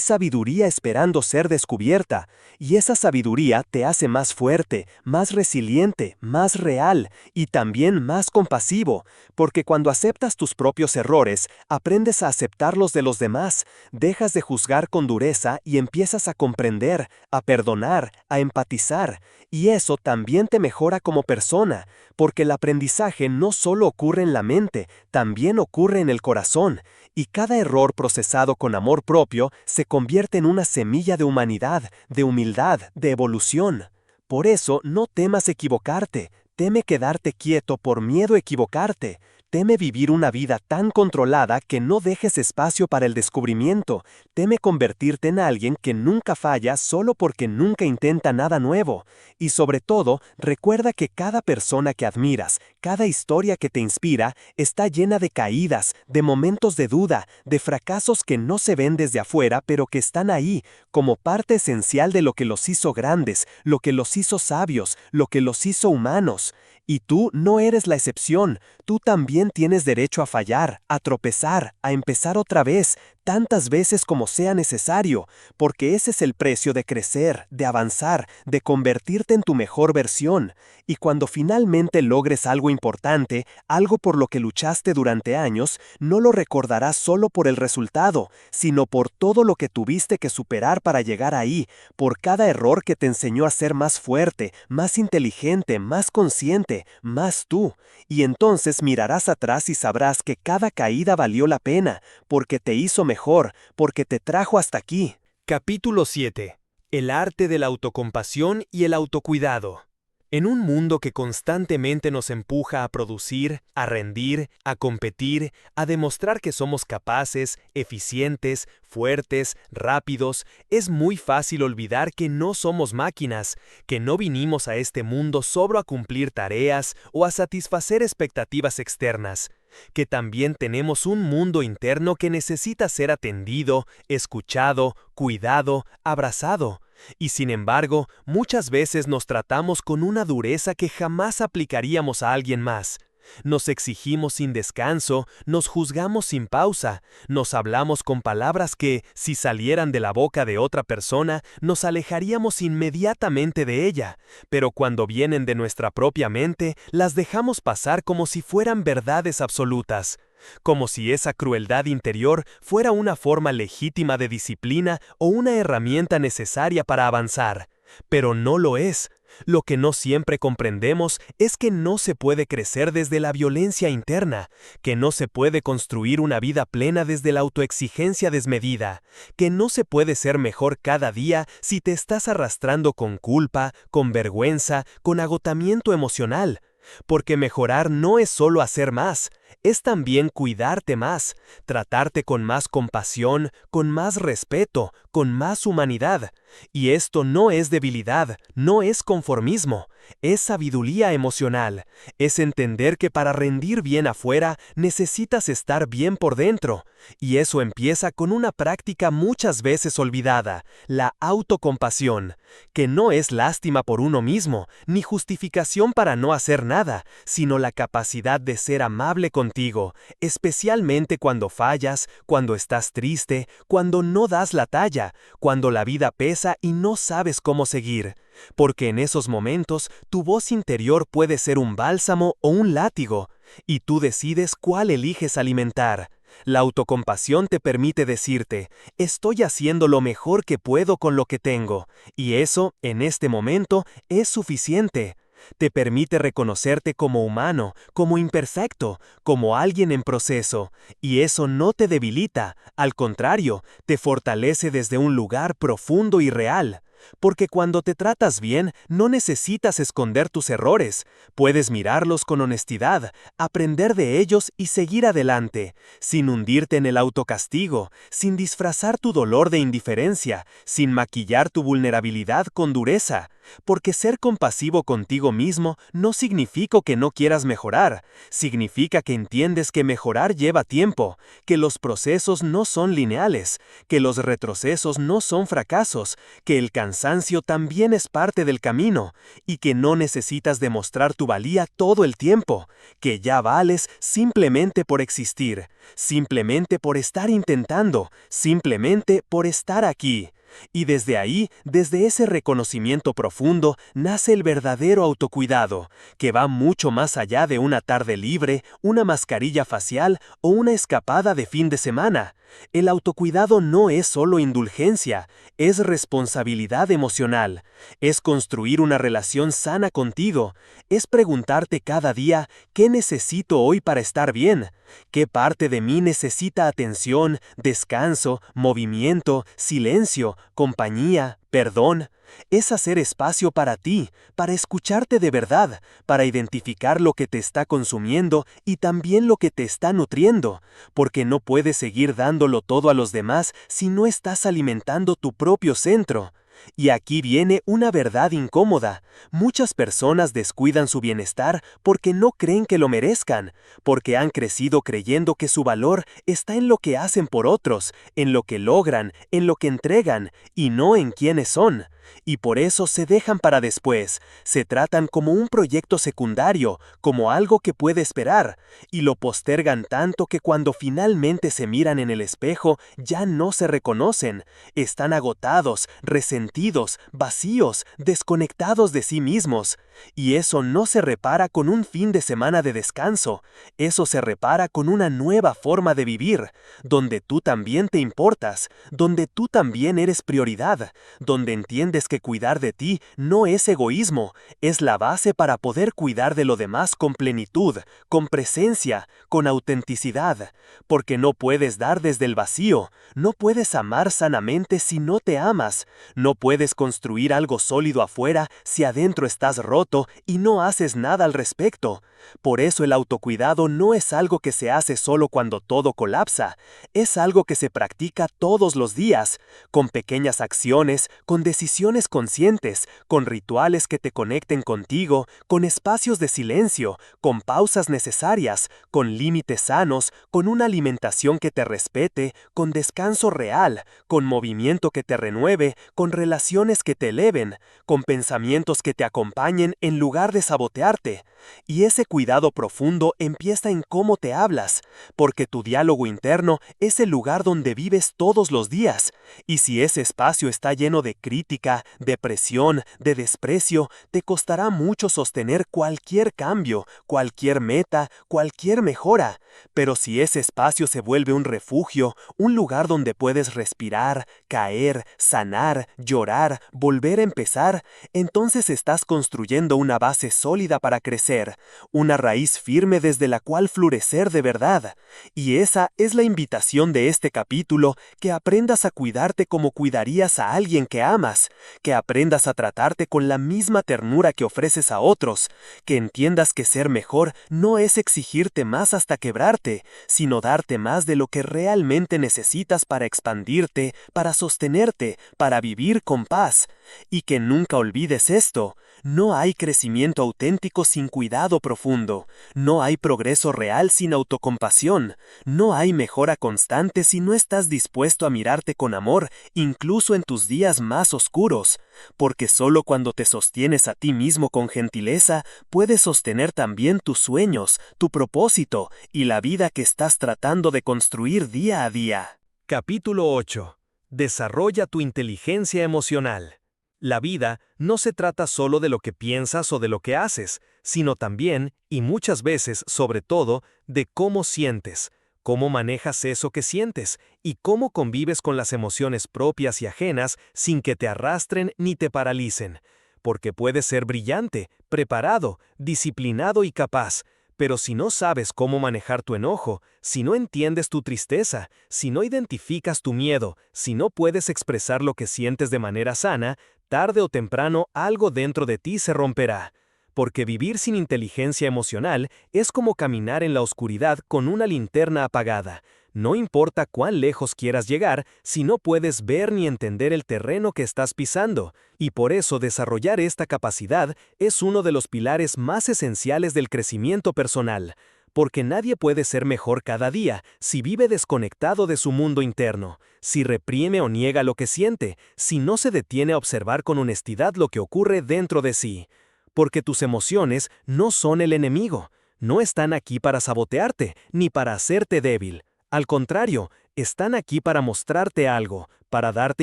sabiduría esperando ser descubierta, y esa sabiduría te hace más fuerte, más resiliente, más real y también más compasivo, porque cuando aceptas tus propios errores, aprendes a aceptar los de los demás, dejas de juzgar con dureza y empiezas a comprender, a perdonar, a empatizar, y eso también te mejora como persona, porque el aprendizaje no solo ocurre en la mente, también ocurre en el corazón, y cada error procesado con amor propio se convierte en una semilla de humanidad, de humildad, de evolución. Por eso no temas equivocarte, teme quedarte quieto por miedo a equivocarte. Teme vivir una vida tan controlada que no dejes espacio para el descubrimiento. Teme convertirte en alguien que nunca falla solo porque nunca intenta nada nuevo. Y sobre todo, recuerda que cada persona que admiras, cada historia que te inspira, está llena de caídas, de momentos de duda, de fracasos que no se ven desde afuera, pero que están ahí, como parte esencial de lo que los hizo grandes, lo que los hizo sabios, lo que los hizo humanos. Y tú no eres la excepción, tú también tienes derecho a fallar, a tropezar, a empezar otra vez, tantas veces como sea necesario, porque ese es el precio de crecer, de avanzar, de convertirte en tu mejor versión. Y cuando finalmente logres algo importante, algo por lo que luchaste durante años, no lo recordarás solo por el resultado, sino por todo lo que tuviste que superar para llegar ahí, por cada error que te enseñó a ser más fuerte, más inteligente, más consciente, más tú. Y entonces mirarás atrás y sabrás que cada caída valió la pena, porque te hizo mejor, porque te trajo hasta aquí. Capítulo 7. El arte de la autocompasión y el autocuidado. En un mundo que constantemente nos empuja a producir, a rendir, a competir, a demostrar que somos capaces, eficientes, fuertes, rápidos, es muy fácil olvidar que no somos máquinas, que no vinimos a este mundo solo a cumplir tareas o a satisfacer expectativas externas, que también tenemos un mundo interno que necesita ser atendido, escuchado, cuidado, abrazado. Y sin embargo, muchas veces nos tratamos con una dureza que jamás aplicaríamos a alguien más. Nos exigimos sin descanso, nos juzgamos sin pausa, nos hablamos con palabras que, si salieran de la boca de otra persona, nos alejaríamos inmediatamente de ella, pero cuando vienen de nuestra propia mente, las dejamos pasar como si fueran verdades absolutas. Como si esa crueldad interior fuera una forma legítima de disciplina o una herramienta necesaria para avanzar. Pero no lo es. Lo que no siempre comprendemos es que no se puede crecer desde la violencia interna, que no se puede construir una vida plena desde la autoexigencia desmedida, que no se puede ser mejor cada día si te estás arrastrando con culpa, con vergüenza, con agotamiento emocional. Porque mejorar no es solo hacer más, es también cuidarte más, tratarte con más compasión, con más respeto, con más humanidad. Y esto no es debilidad, no es conformismo, es sabiduría emocional, es entender que para rendir bien afuera necesitas estar bien por dentro. Y eso empieza con una práctica muchas veces olvidada, la autocompasión, que no es lástima por uno mismo, ni justificación para no hacer nada, sino la capacidad de ser amable contigo, especialmente cuando fallas, cuando estás triste, cuando no das la talla, cuando la vida pesa y no sabes cómo seguir. Porque en esos momentos tu voz interior puede ser un bálsamo o un látigo, y tú decides cuál eliges alimentar. La autocompasión te permite decirte, estoy haciendo lo mejor que puedo con lo que tengo, y eso, en este momento, es suficiente. Te permite reconocerte como humano, como imperfecto, como alguien en proceso, y eso no te debilita, al contrario, te fortalece desde un lugar profundo y real. Porque cuando te tratas bien, no necesitas esconder tus errores, puedes mirarlos con honestidad, aprender de ellos y seguir adelante, sin hundirte en el autocastigo, sin disfrazar tu dolor de indiferencia, sin maquillar tu vulnerabilidad con dureza. Porque ser compasivo contigo mismo no significa que no quieras mejorar, significa que entiendes que mejorar lleva tiempo, que los procesos no son lineales, que los retrocesos no son fracasos, que el cansancio cansancio también es parte del camino, y que no necesitas demostrar tu valía todo el tiempo, que ya vales simplemente por existir, simplemente por estar intentando, simplemente por estar aquí. Y desde ahí, desde ese reconocimiento profundo, nace el verdadero autocuidado, que va mucho más allá de una tarde libre, una mascarilla facial o una escapada de fin de semana. El autocuidado no es solo indulgencia, es responsabilidad emocional, es construir una relación sana contigo, es preguntarte cada día ¿qué necesito hoy para estar bien? ¿Qué parte de mí necesita atención, descanso, movimiento, silencio, compañía, perdón? Es hacer espacio para ti, para escucharte de verdad, para identificar lo que te está consumiendo y también lo que te está nutriendo, porque no puedes seguir dándolo todo a los demás si no estás alimentando tu propio centro. Y aquí viene una verdad incómoda. Muchas personas descuidan su bienestar porque no creen que lo merezcan, porque han crecido creyendo que su valor está en lo que hacen por otros, en lo que logran, en lo que entregan, y no en quiénes son. Y por eso se dejan para después, se tratan como un proyecto secundario, como algo que puede esperar, y lo postergan tanto que cuando finalmente se miran en el espejo ya no se reconocen, están agotados, resentidos, vacíos, desconectados de sí mismos. Y eso no se repara con un fin de semana de descanso, eso se repara con una nueva forma de vivir, donde tú también te importas, donde tú también eres prioridad, donde entiendes que cuidar de ti no es egoísmo, es la base para poder cuidar de lo demás con plenitud, con presencia, con autenticidad, porque no puedes dar desde el vacío, no puedes amar sanamente si no te amas, no puedes construir algo sólido afuera si adentro estás roto y no haces nada al respecto. Por eso el autocuidado no es algo que se hace solo cuando todo colapsa, es algo que se practica todos los días, con pequeñas acciones, con decisiones conscientes, con rituales que te conecten contigo, con espacios de silencio, con pausas necesarias, con límites sanos, con una alimentación que te respete, con descanso real, con movimiento que te renueve, con relaciones que te eleven, con pensamientos que te acompañen en lugar de sabotearte. Y ese cuidado profundo empieza en cómo te hablas, porque tu diálogo interno es el lugar donde vives todos los días, y si ese espacio está lleno de crítica, de presión, de desprecio, te costará mucho sostener cualquier cambio, cualquier meta, cualquier mejora. Pero si ese espacio se vuelve un refugio, un lugar donde puedes respirar, caer, sanar, llorar, volver a empezar, entonces estás construyendo una base sólida para crecer, una raíz firme desde la cual florecer de verdad. Y esa es la invitación de este capítulo, que aprendas a cuidarte como cuidarías a alguien que amas, que aprendas a tratarte con la misma ternura que ofreces a otros, que entiendas que ser mejor no es exigirte más hasta quebrarte, sino darte más de lo que realmente necesitas para expandirte, para sostenerte, para vivir con paz. Y que nunca olvides esto: no hay crecimiento auténtico sin cuidado profundo, no hay progreso real sin autocompasión, no hay mejora constante si no estás dispuesto a mirarte con amor, incluso en tus días más oscuros, porque solo cuando te sostienes a ti mismo con gentileza, puedes sostener también tus sueños, tu propósito y la vida que estás tratando de construir día a día. Capítulo 8. Desarrolla tu inteligencia emocional. La vida no se trata solo de lo que piensas o de lo que haces, sino también, y muchas veces sobre todo, de cómo sientes, cómo manejas eso que sientes y cómo convives con las emociones propias y ajenas sin que te arrastren ni te paralicen. Porque puedes ser brillante, preparado, disciplinado y capaz, pero si no sabes cómo manejar tu enojo, si no entiendes tu tristeza, si no identificas tu miedo, si no puedes expresar lo que sientes de manera sana, tarde o temprano algo dentro de ti se romperá. Porque vivir sin inteligencia emocional es como caminar en la oscuridad con una linterna apagada. No importa cuán lejos quieras llegar si no puedes ver ni entender el terreno que estás pisando, y por eso desarrollar esta capacidad es uno de los pilares más esenciales del crecimiento personal, porque nadie puede ser mejor cada día si vive desconectado de su mundo interno, si reprime o niega lo que siente, si no se detiene a observar con honestidad lo que ocurre dentro de sí. Porque tus emociones no son el enemigo, no están aquí para sabotearte, ni para hacerte débil. Al contrario, están aquí para mostrarte algo, para darte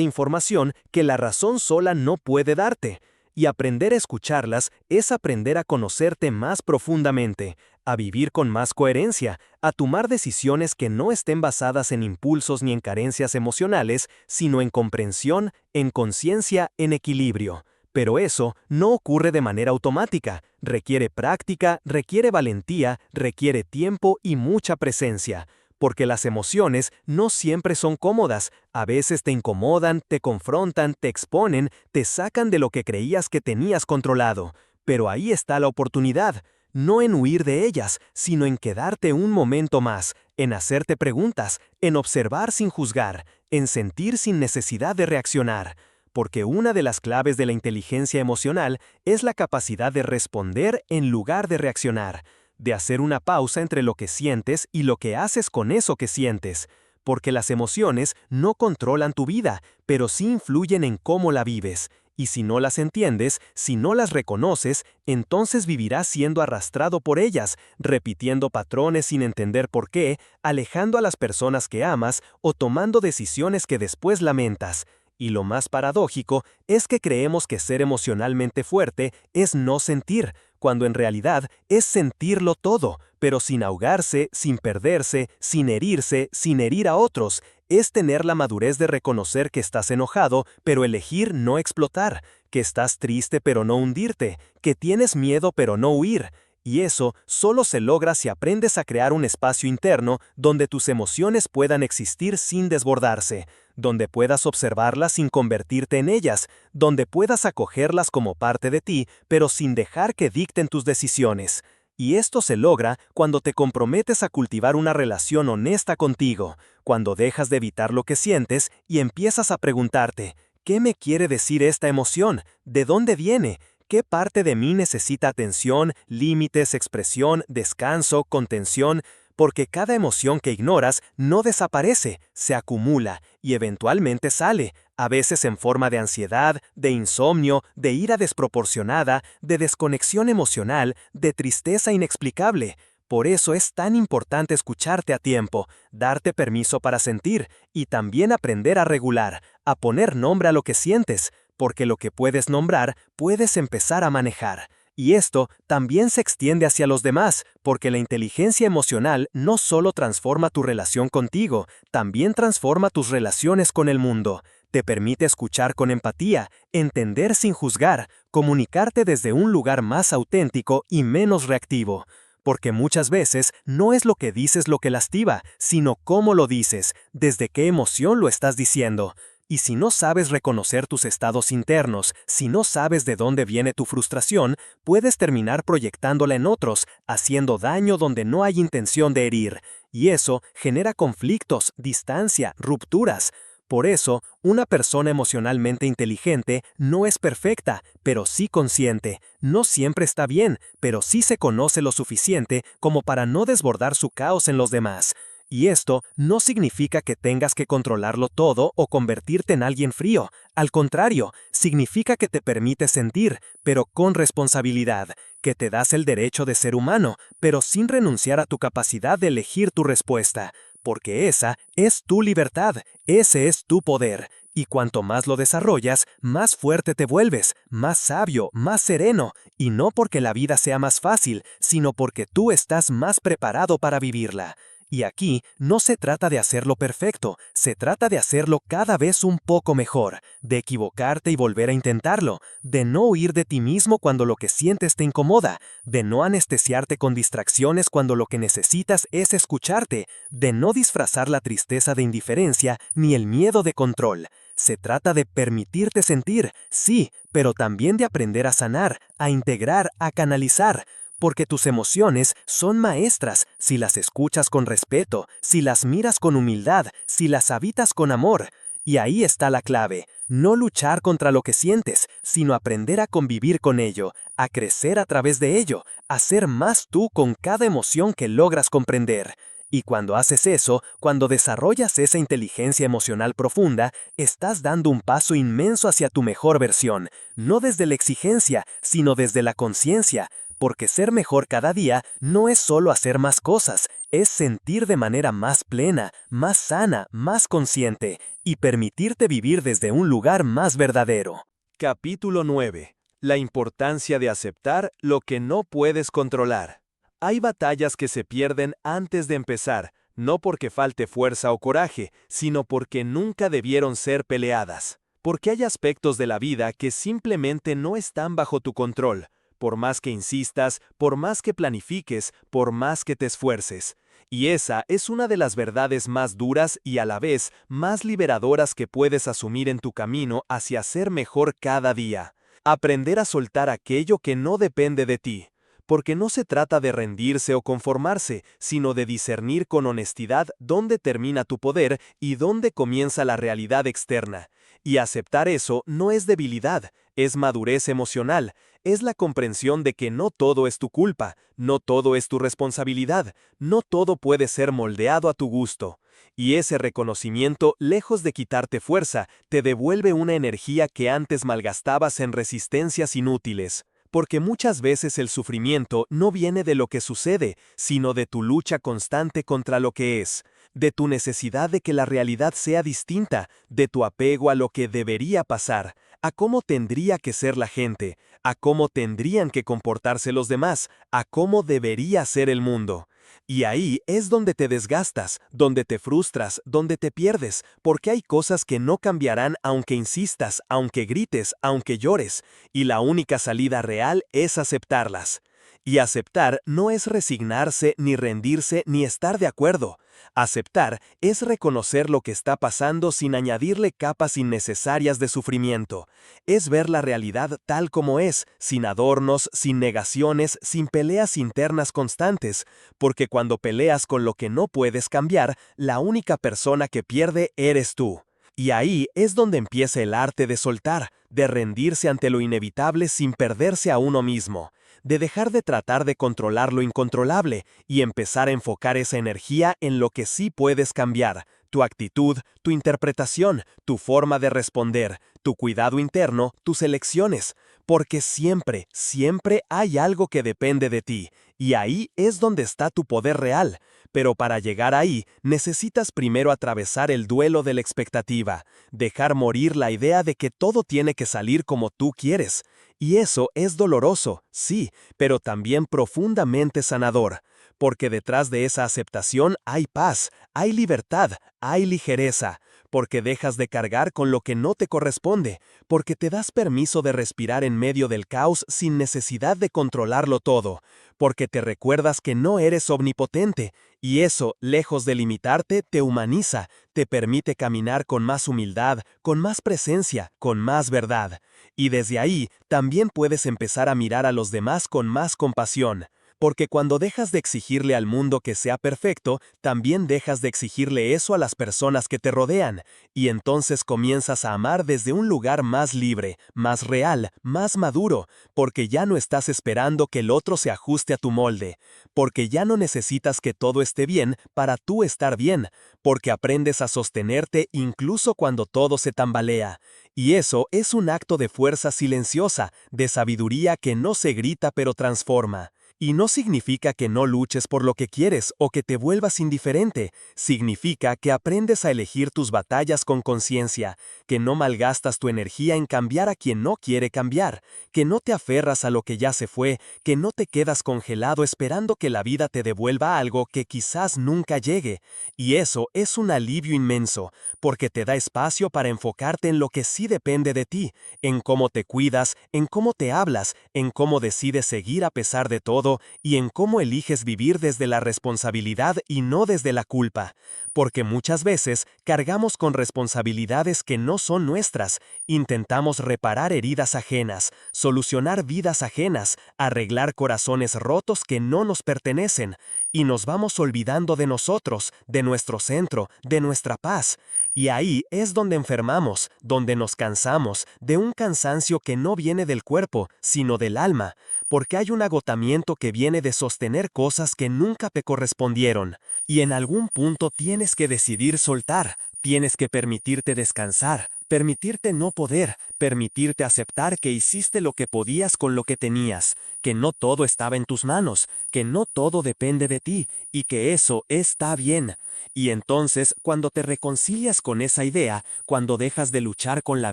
información que la razón sola no puede darte. Y aprender a escucharlas es aprender a conocerte más profundamente, a vivir con más coherencia, a tomar decisiones que no estén basadas en impulsos ni en carencias emocionales, sino en comprensión, en conciencia, en equilibrio. Pero eso no ocurre de manera automática, requiere práctica, requiere valentía, requiere tiempo y mucha presencia. Porque las emociones no siempre son cómodas, a veces te incomodan, te confrontan, te exponen, te sacan de lo que creías que tenías controlado. Pero ahí está la oportunidad, no en huir de ellas, sino en quedarte un momento más, en hacerte preguntas, en observar sin juzgar, en sentir sin necesidad de reaccionar. Porque una de las claves de la inteligencia emocional es la capacidad de responder en lugar de reaccionar, de hacer una pausa entre lo que sientes y lo que haces con eso que sientes, porque las emociones no controlan tu vida, pero sí influyen en cómo la vives, y si no las entiendes, si no las reconoces, entonces vivirás siendo arrastrado por ellas, repitiendo patrones sin entender por qué, alejando a las personas que amas o tomando decisiones que después lamentas. Y lo más paradójico es que creemos que ser emocionalmente fuerte es no sentir, cuando en realidad es sentirlo todo, pero sin ahogarse, sin perderse, sin herirse, sin herir a otros. Es tener la madurez de reconocer que estás enojado, pero elegir no explotar, que estás triste pero no hundirte, que tienes miedo pero no huir. Y eso solo se logra si aprendes a crear un espacio interno donde tus emociones puedan existir sin desbordarse, donde puedas observarlas sin convertirte en ellas, donde puedas acogerlas como parte de ti, pero sin dejar que dicten tus decisiones. Y esto se logra cuando te comprometes a cultivar una relación honesta contigo, cuando dejas de evitar lo que sientes y empiezas a preguntarte, ¿qué me quiere decir esta emoción? ¿De dónde viene? ¿Qué parte de mí necesita atención, límites, expresión, descanso, contención? Porque cada emoción que ignoras no desaparece, se acumula y eventualmente sale, a veces en forma de ansiedad, de insomnio, de ira desproporcionada, de desconexión emocional, de tristeza inexplicable. Por eso es tan importante escucharte a tiempo, darte permiso para sentir y también aprender a regular, a poner nombre a lo que sientes, porque lo que puedes nombrar, puedes empezar a manejar. Y esto también se extiende hacia los demás, porque la inteligencia emocional no solo transforma tu relación contigo, también transforma tus relaciones con el mundo. Te permite escuchar con empatía, entender sin juzgar, comunicarte desde un lugar más auténtico y menos reactivo. Porque muchas veces no es lo que dices lo que lastima, sino cómo lo dices, desde qué emoción lo estás diciendo. Y si no sabes reconocer tus estados internos, si no sabes de dónde viene tu frustración, puedes terminar proyectándola en otros, haciendo daño donde no hay intención de herir. Y eso genera conflictos, distancia, rupturas. Por eso, una persona emocionalmente inteligente no es perfecta, pero sí consciente. No siempre está bien, pero sí se conoce lo suficiente como para no desbordar su caos en los demás. Y esto no significa que tengas que controlarlo todo o convertirte en alguien frío. Al contrario, significa que te permites sentir, pero con responsabilidad, que te das el derecho de ser humano, pero sin renunciar a tu capacidad de elegir tu respuesta. Porque esa es tu libertad, ese es tu poder. Y cuanto más lo desarrollas, más fuerte te vuelves, más sabio, más sereno. Y no porque la vida sea más fácil, sino porque tú estás más preparado para vivirla. Y aquí no se trata de hacerlo perfecto, se trata de hacerlo cada vez un poco mejor, de equivocarte y volver a intentarlo, de no huir de ti mismo cuando lo que sientes te incomoda, de no anestesiarte con distracciones cuando lo que necesitas es escucharte, de no disfrazar la tristeza de indiferencia ni el miedo de control. Se trata de permitirte sentir, sí, pero también de aprender a sanar, a integrar, a canalizar. Porque tus emociones son maestras si las escuchas con respeto, si las miras con humildad, si las habitas con amor. Y ahí está la clave. No luchar contra lo que sientes, sino aprender a convivir con ello, a crecer a través de ello, a ser más tú con cada emoción que logras comprender. Y cuando haces eso, cuando desarrollas esa inteligencia emocional profunda, estás dando un paso inmenso hacia tu mejor versión, no desde la exigencia, sino desde la conciencia, porque ser mejor cada día no es solo hacer más cosas, es sentir de manera más plena, más sana, más consciente, y permitirte vivir desde un lugar más verdadero. Capítulo 9. La importancia de aceptar lo que no puedes controlar. Hay batallas que se pierden antes de empezar, no porque falte fuerza o coraje, sino porque nunca debieron ser peleadas. Porque hay aspectos de la vida que simplemente no están bajo tu control, por más que insistas, por más que planifiques, por más que te esfuerces. Y esa es una de las verdades más duras y a la vez más liberadoras que puedes asumir en tu camino hacia ser mejor cada día. Aprender a soltar aquello que no depende de ti. Porque no se trata de rendirse o conformarse, sino de discernir con honestidad dónde termina tu poder y dónde comienza la realidad externa. Y aceptar eso no es debilidad, es madurez emocional, es la comprensión de que no todo es tu culpa, no todo es tu responsabilidad, no todo puede ser moldeado a tu gusto. Y ese reconocimiento, lejos de quitarte fuerza, te devuelve una energía que antes malgastabas en resistencias inútiles. Porque muchas veces el sufrimiento no viene de lo que sucede, sino de tu lucha constante contra lo que es, de tu necesidad de que la realidad sea distinta, de tu apego a lo que debería pasar, a cómo tendría que ser la gente, a cómo tendrían que comportarse los demás, a cómo debería ser el mundo. Y ahí es donde te desgastas, donde te frustras, donde te pierdes, porque hay cosas que no cambiarán aunque insistas, aunque grites, aunque llores, y la única salida real es aceptarlas. Y aceptar no es resignarse, ni rendirse, ni estar de acuerdo. Aceptar es reconocer lo que está pasando sin añadirle capas innecesarias de sufrimiento. Es ver la realidad tal como es, sin adornos, sin negaciones, sin peleas internas constantes, porque cuando peleas con lo que no puedes cambiar, la única persona que pierde eres tú. Y ahí es donde empieza el arte de soltar, de rendirse ante lo inevitable sin perderse a uno mismo, de dejar de tratar de controlar lo incontrolable y empezar a enfocar esa energía en lo que sí puedes cambiar, tu actitud, tu interpretación, tu forma de responder, tu cuidado interno, tus elecciones, porque siempre, siempre hay algo que depende de ti, y ahí es donde está tu poder real. Pero para llegar ahí, necesitas primero atravesar el duelo de la expectativa, dejar morir la idea de que todo tiene que salir como tú quieres. Y eso es doloroso, sí, pero también profundamente sanador, porque detrás de esa aceptación hay paz, hay libertad, hay ligereza, porque dejas de cargar con lo que no te corresponde, porque te das permiso de respirar en medio del caos sin necesidad de controlarlo todo, porque te recuerdas que no eres omnipotente, y eso, lejos de limitarte, te humaniza, te permite caminar con más humildad, con más presencia, con más verdad. Y desde ahí, también puedes empezar a mirar a los demás con más compasión. Porque cuando dejas de exigirle al mundo que sea perfecto, también dejas de exigirle eso a las personas que te rodean, y entonces comienzas a amar desde un lugar más libre, más real, más maduro, porque ya no estás esperando que el otro se ajuste a tu molde, porque ya no necesitas que todo esté bien para tú estar bien, porque aprendes a sostenerte incluso cuando todo se tambalea. Y eso es un acto de fuerza silenciosa, de sabiduría que no se grita pero transforma. Y no significa que no luches por lo que quieres o que te vuelvas indiferente, significa que aprendes a elegir tus batallas con conciencia, que no malgastas tu energía en cambiar a quien no quiere cambiar, que no te aferras a lo que ya se fue, que no te quedas congelado esperando que la vida te devuelva algo que quizás nunca llegue. Y eso es un alivio inmenso, porque te da espacio para enfocarte en lo que sí depende de ti, en cómo te cuidas, en cómo te hablas, en cómo decides seguir a pesar de todo, pasado y en cómo eliges vivir desde la responsabilidad y no desde la culpa. Porque muchas veces cargamos con responsabilidades que no son nuestras, intentamos reparar heridas ajenas, solucionar vidas ajenas, arreglar corazones rotos que no nos pertenecen, y nos vamos olvidando de nosotros, de nuestro centro, de nuestra paz. Y ahí es donde enfermamos, donde nos cansamos, de un cansancio que no viene del cuerpo, sino del alma, porque hay un agotamiento que viene de sostener cosas que nunca te correspondieron. Y en algún punto tienes que decidir soltar, tienes que permitirte descansar, permitirte no poder, permitirte aceptar que hiciste lo que podías con lo que tenías, que no todo estaba en tus manos, que no todo depende de ti, y que eso está bien. Y entonces, cuando te reconcilias con esa idea, cuando dejas de luchar con la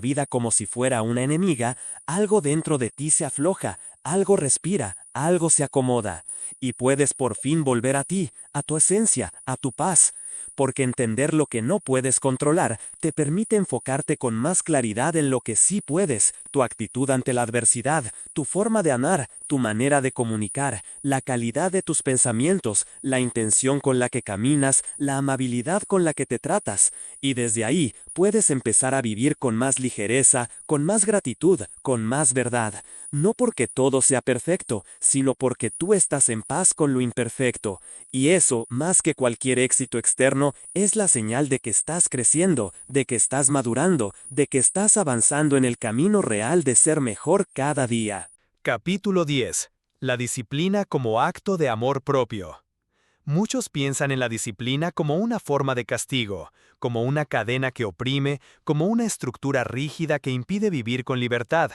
vida como si fuera una enemiga, algo dentro de ti se afloja, algo respira, algo se acomoda, y puedes por fin volver a ti, a tu esencia, a tu paz. Porque entender lo que no puedes controlar te permite enfocarte con más claridad en lo que sí puedes, tu actitud ante la adversidad, tu forma de amar, tu manera de comunicar, la calidad de tus pensamientos, la intención con la que caminas, la amabilidad con la que te tratas, y desde ahí puedes empezar a vivir con más ligereza, con más gratitud, con más verdad. No porque todo sea perfecto, sino porque tú estás en paz con lo imperfecto. Y eso, más que cualquier éxito externo, es la señal de que estás creciendo, de que estás madurando, de que estás avanzando en el camino real de ser mejor cada día. Capítulo 10. La disciplina como acto de amor propio. Muchos piensan en la disciplina como una forma de castigo, como una cadena que oprime, como una estructura rígida que impide vivir con libertad.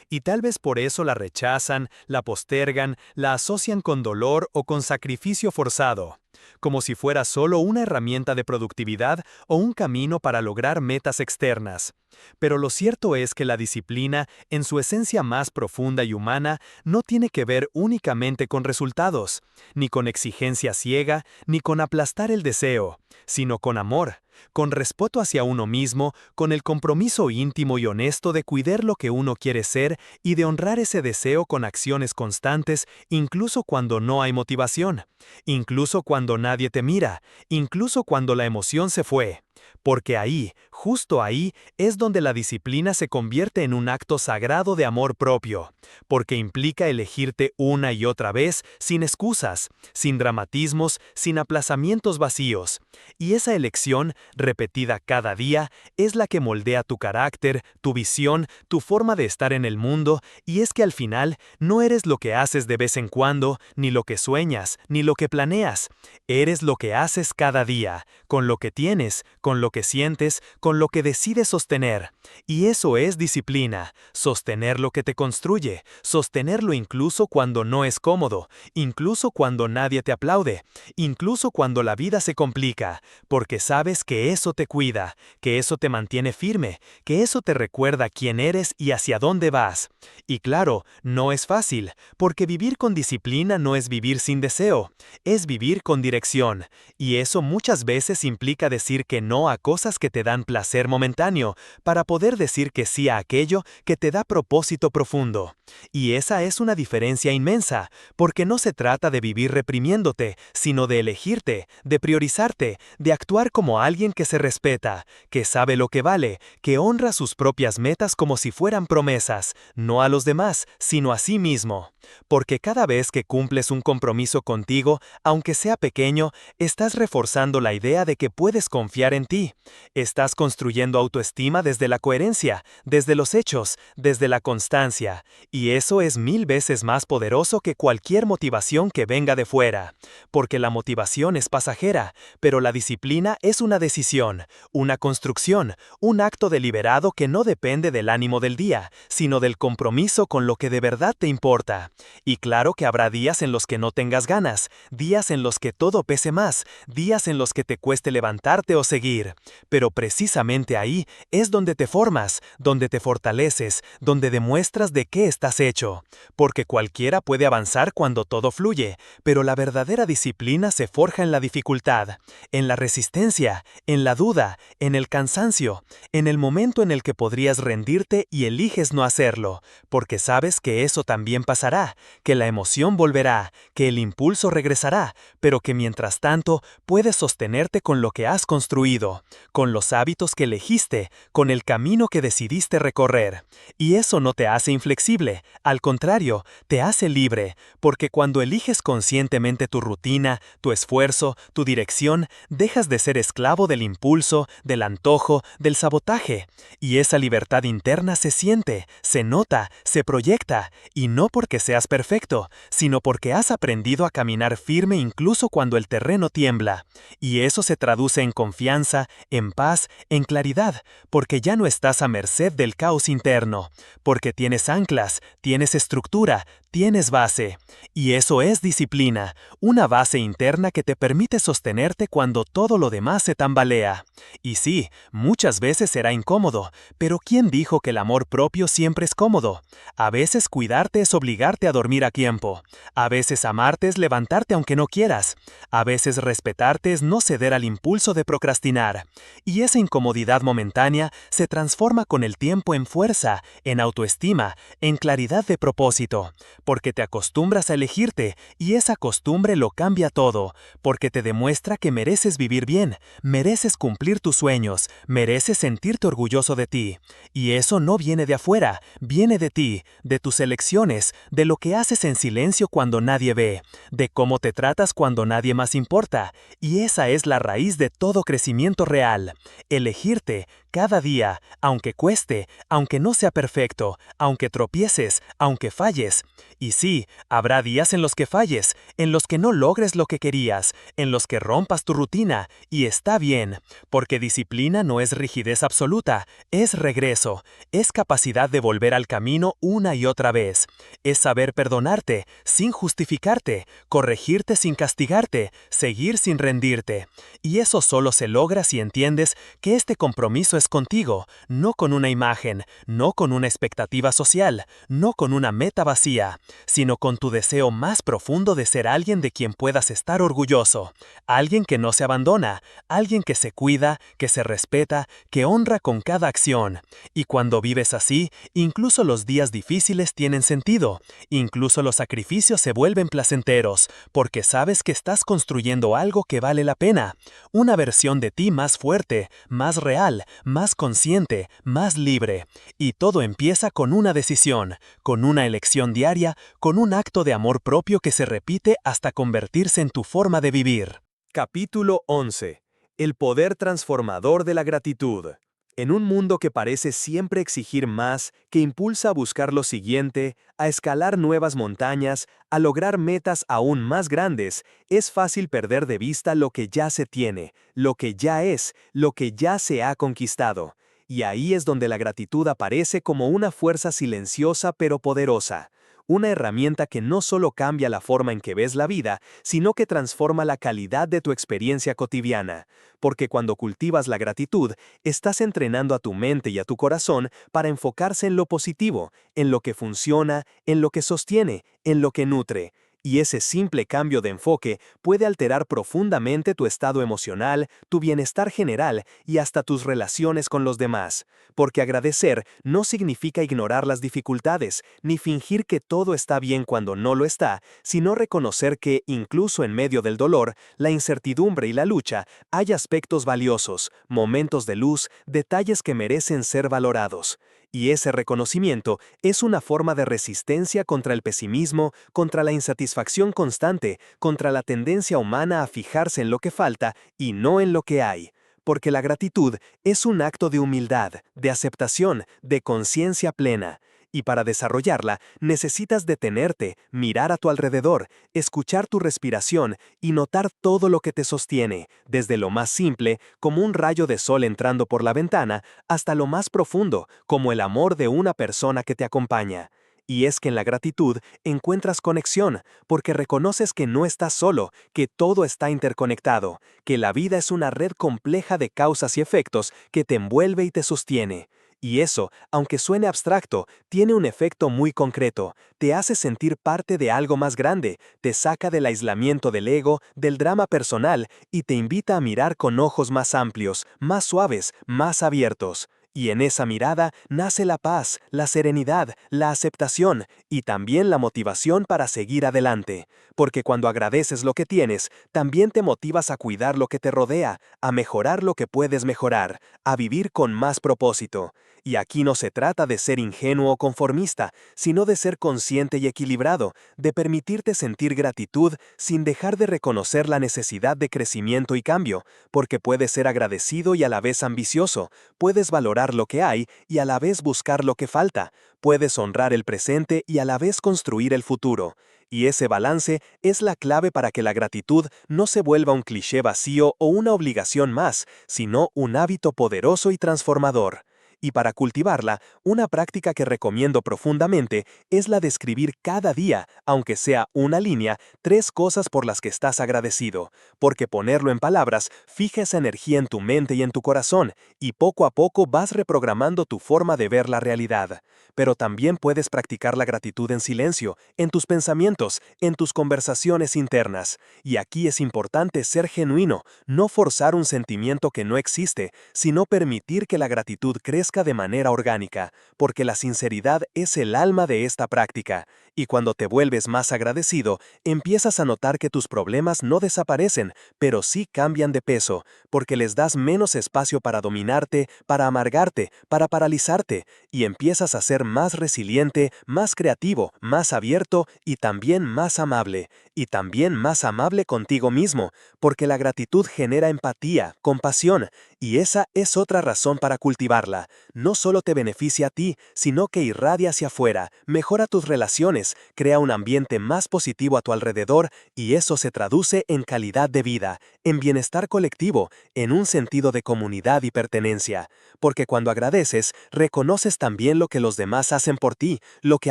Y tal vez por eso la rechazan, la postergan, la asocian con dolor o con sacrificio forzado, como si fuera solo una herramienta de productividad o un camino para lograr metas externas. Pero lo cierto es que la disciplina, en su esencia más profunda y humana, no tiene que ver únicamente con resultados, ni con exigencia ciega, ni con aplastar el deseo, sino con amor, con respeto hacia uno mismo, con el compromiso íntimo y honesto de cuidar lo que uno quiere ser y de honrar ese deseo con acciones constantes, incluso cuando no hay motivación, incluso cuando nadie te mira, incluso cuando la emoción se fue. Porque ahí, justo ahí, es donde la disciplina se convierte en un acto sagrado de amor propio, porque implica elegirte una y otra vez, sin excusas, sin dramatismos, sin aplazamientos vacíos. Y esa elección, repetida cada día, es la que moldea tu carácter, tu visión, tu forma de estar en el mundo, y es que al final, no eres lo que haces de vez en cuando, ni lo que sueñas, ni lo que planeas. Eres lo que haces cada día, con lo que tienes, con lo que sientes, con lo que decides sostener. Y eso es disciplina, sostener lo que te construye, sostenerlo incluso cuando no es cómodo, incluso cuando nadie te aplaude, incluso cuando la vida se complica, porque sabes que eso te cuida, que eso te mantiene firme, que eso te recuerda quién eres y hacia dónde vas. Y claro, no es fácil, porque vivir con disciplina no es vivir sin deseo, es vivir con dirección, y eso muchas veces implica decir que no a cosas que te dan placer momentáneo, para poder decir que sí a aquello que te da propósito profundo. Y esa es una diferencia inmensa, porque no se trata de vivir reprimiéndote, sino de elegirte, de priorizarte, de actuar como alguien que se respeta, que sabe lo que vale, que honra sus propias metas como si fueran promesas, no a los demás, sino a sí mismo. Porque cada vez que cumples un compromiso contigo, aunque sea pequeño, estás reforzando la idea de que puedes confiar en ti. Estás construyendo autoestima desde la coherencia, desde los hechos, desde la constancia. Y eso es 1000 veces más poderoso que cualquier motivación que venga de fuera. Porque la motivación es pasajera, pero la disciplina es una decisión, una construcción, un acto deliberado que no depende del ánimo del día, sino del compromiso con lo que de verdad te importa. Y claro que habrá días en los que no tengas ganas, días en los que todo pese más, días en los que te cueste levantarte o seguir. vivir. Pero precisamente ahí es donde te formas, donde te fortaleces, donde demuestras de qué estás hecho. Porque cualquiera puede avanzar cuando todo fluye, pero la verdadera disciplina se forja en la dificultad, en la resistencia, en la duda, en el cansancio, en el momento en el que podrías rendirte y eliges no hacerlo, porque sabes que eso también pasará, que la emoción volverá, que el impulso regresará, pero que mientras tanto puedes sostenerte con lo que has construido, con los hábitos que elegiste, con el camino que decidiste recorrer. Y eso no te hace inflexible, al contrario, te hace libre, porque cuando eliges conscientemente tu rutina, tu esfuerzo, tu dirección, dejas de ser esclavo del impulso, del antojo, del sabotaje. Y esa libertad interna se siente, se nota, se proyecta, y no porque seas perfecto, sino porque has aprendido a caminar firme incluso cuando el terreno tiembla. Y eso se traduce en confianza, en paz, en claridad, porque ya no estás a merced del caos interno, porque tienes anclas, tienes estructura, tienes base. Y eso es disciplina, una base interna que te permite sostenerte cuando todo lo demás se tambalea. Y sí, muchas veces será incómodo, pero ¿quién dijo que el amor propio siempre es cómodo? A veces cuidarte es obligarte a dormir a tiempo. A veces amarte es levantarte aunque no quieras. A veces respetarte es no ceder al impulso de procrastinar. Y esa incomodidad momentánea se transforma con el tiempo en fuerza, en autoestima, en claridad de propósito. Porque te acostumbras a elegirte y esa costumbre lo cambia todo. Porque te demuestra que mereces vivir bien, mereces cumplir tus sueños, mereces sentirte orgulloso de ti. Y eso no viene de afuera, viene de ti, de tus elecciones, de lo que haces en silencio cuando nadie ve, de cómo te tratas cuando nadie más importa. Y esa es la raíz de todo crecimiento real. Elegirte cada día, aunque cueste, aunque no sea perfecto, aunque tropieces, aunque falles. Y sí, habrá días en los que falles, en los que no logres lo que querías, en los que rompas tu rutina, y está bien, porque disciplina no es rigidez absoluta, es regreso, es capacidad de volver al camino una y otra vez, es saber perdonarte sin justificarte, corregirte sin castigarte, seguir sin rendirte. Y eso solo se logra si entiendes que este compromiso es contigo, no con una imagen, no con una expectativa social, no con una meta vacía, sino con tu deseo más profundo de ser alguien de quien puedas estar orgulloso, alguien que no se abandona, alguien que se cuida, que se respeta, que honra con cada acción. Y cuando vives así, incluso los días difíciles tienen sentido, incluso los sacrificios se vuelven placenteros, porque sabes que estás construyendo algo que vale la pena, una versión de ti más fuerte, más real, más consciente, más libre. Y todo empieza con una decisión, con una elección diaria, con un acto de amor propio que se repite hasta convertirse en tu forma de vivir. Capítulo 11. El poder transformador de la gratitud. En un mundo que parece siempre exigir más, que impulsa a buscar lo siguiente, a escalar nuevas montañas, a lograr metas aún más grandes, es fácil perder de vista lo que ya se tiene, lo que ya es, lo que ya se ha conquistado. Y ahí es donde la gratitud aparece como una fuerza silenciosa pero poderosa. Una herramienta que no solo cambia la forma en que ves la vida, sino que transforma la calidad de tu experiencia cotidiana. Porque cuando cultivas la gratitud, estás entrenando a tu mente y a tu corazón para enfocarse en lo positivo, en lo que funciona, en lo que sostiene, en lo que nutre. Y ese simple cambio de enfoque puede alterar profundamente tu estado emocional, tu bienestar general y hasta tus relaciones con los demás. Porque agradecer no significa ignorar las dificultades, ni fingir que todo está bien cuando no lo está, sino reconocer que, incluso en medio del dolor, la incertidumbre y la lucha, hay aspectos valiosos, momentos de luz, detalles que merecen ser valorados. Y ese reconocimiento es una forma de resistencia contra el pesimismo, contra la insatisfacción constante, contra la tendencia humana a fijarse en lo que falta y no en lo que hay. Porque la gratitud es un acto de humildad, de aceptación, de conciencia plena. Y para desarrollarla, necesitas detenerte, mirar a tu alrededor, escuchar tu respiración y notar todo lo que te sostiene, desde lo más simple, como un rayo de sol entrando por la ventana, hasta lo más profundo, como el amor de una persona que te acompaña. Y es que en la gratitud encuentras conexión, porque reconoces que no estás solo, que todo está interconectado, que la vida es una red compleja de causas y efectos que te envuelve y te sostiene. Y eso, aunque suene abstracto, tiene un efecto muy concreto. Te hace sentir parte de algo más grande, te saca del aislamiento del ego, del drama personal, y te invita a mirar con ojos más amplios, más suaves, más abiertos. Y en esa mirada nace la paz, la serenidad, la aceptación y también la motivación para seguir adelante. Porque cuando agradeces lo que tienes, también te motivas a cuidar lo que te rodea, a mejorar lo que puedes mejorar, a vivir con más propósito. Y aquí no se trata de ser ingenuo o conformista, sino de ser consciente y equilibrado, de permitirte sentir gratitud sin dejar de reconocer la necesidad de crecimiento y cambio, porque puedes ser agradecido y a la vez ambicioso, puedes valorar lo que hay y a la vez buscar lo que falta, puedes honrar el presente y a la vez construir el futuro. Y ese balance es la clave para que la gratitud no se vuelva un cliché vacío o una obligación más, sino un hábito poderoso y transformador. Y para cultivarla, una práctica que recomiendo profundamente es la de escribir cada día, aunque sea una línea, 3 cosas por las que estás agradecido, porque ponerlo en palabras fija esa energía en tu mente y en tu corazón, y poco a poco vas reprogramando tu forma de ver la realidad. Pero también puedes practicar la gratitud en silencio, en tus pensamientos, en tus conversaciones internas. Y aquí es importante ser genuino, no forzar un sentimiento que no existe, sino permitir que la gratitud crezca de manera orgánica, porque la sinceridad es el alma de esta práctica. Y cuando te vuelves más agradecido, empiezas a notar que tus problemas no desaparecen, pero sí cambian de peso, porque les das menos espacio para dominarte, para amargarte, para paralizarte, y empiezas a ser más resiliente, más creativo, más abierto y también más amable. Y también más amable contigo mismo, porque la gratitud genera empatía, compasión, y esa es otra razón para cultivarla. No solo te beneficia a ti, sino que irradia hacia afuera, mejora tus relaciones, crea un ambiente más positivo a tu alrededor y eso se traduce en calidad de vida, en bienestar colectivo, en un sentido de comunidad y pertenencia. Porque cuando agradeces, reconoces también lo que los demás hacen por ti, lo que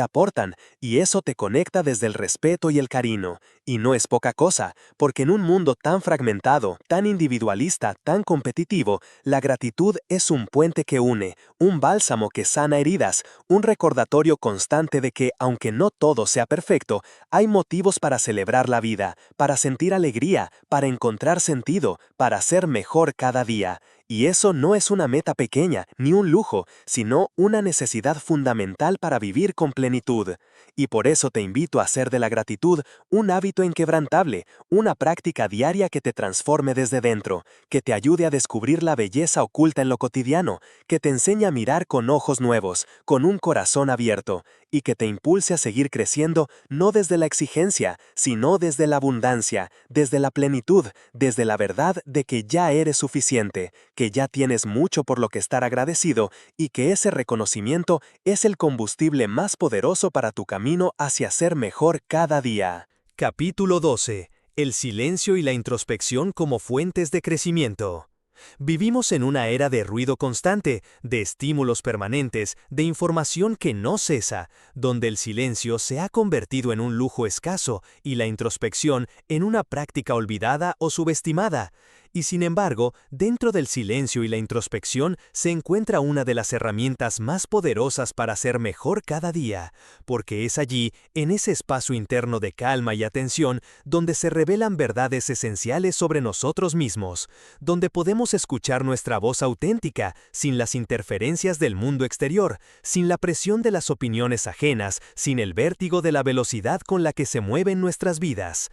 aportan, y eso te conecta desde el respeto y el cariño. Y no es poca cosa, porque en un mundo tan fragmentado, tan individualista, tan competitivo, la gratitud es un puente que une, un bálsamo que sana heridas, un recordatorio constante de que, aunque no todo sea perfecto, hay motivos para celebrar la vida, para sentir alegría, para encontrar sentido, para ser mejor cada día. Y eso no es una meta pequeña, ni un lujo, sino una necesidad fundamental para vivir con plenitud. Y por eso te invito a hacer de la gratitud un hábito inquebrantable, una práctica diaria que te transforme desde dentro, que te ayude a descubrir la belleza oculta en lo cotidiano, que te enseñe a mirar con ojos nuevos, con un corazón abierto, y que te impulse a seguir creciendo no desde la exigencia, sino desde la abundancia, desde la plenitud, desde la verdad de que ya eres suficiente, que ya tienes mucho por lo que estar agradecido y que ese reconocimiento es el combustible más poderoso para tu camino hacia ser mejor cada día. Capítulo 12. El silencio y la introspección como fuentes de crecimiento. Vivimos en una era de ruido constante, de estímulos permanentes, de información que no cesa, donde el silencio se ha convertido en un lujo escaso y la introspección en una práctica olvidada o subestimada. Y sin embargo, dentro del silencio y la introspección se encuentra una de las herramientas más poderosas para ser mejor cada día, porque es allí, en ese espacio interno de calma y atención, donde se revelan verdades esenciales sobre nosotros mismos, donde podemos escuchar nuestra voz auténtica, sin las interferencias del mundo exterior, sin la presión de las opiniones ajenas, sin el vértigo de la velocidad con la que se mueven nuestras vidas.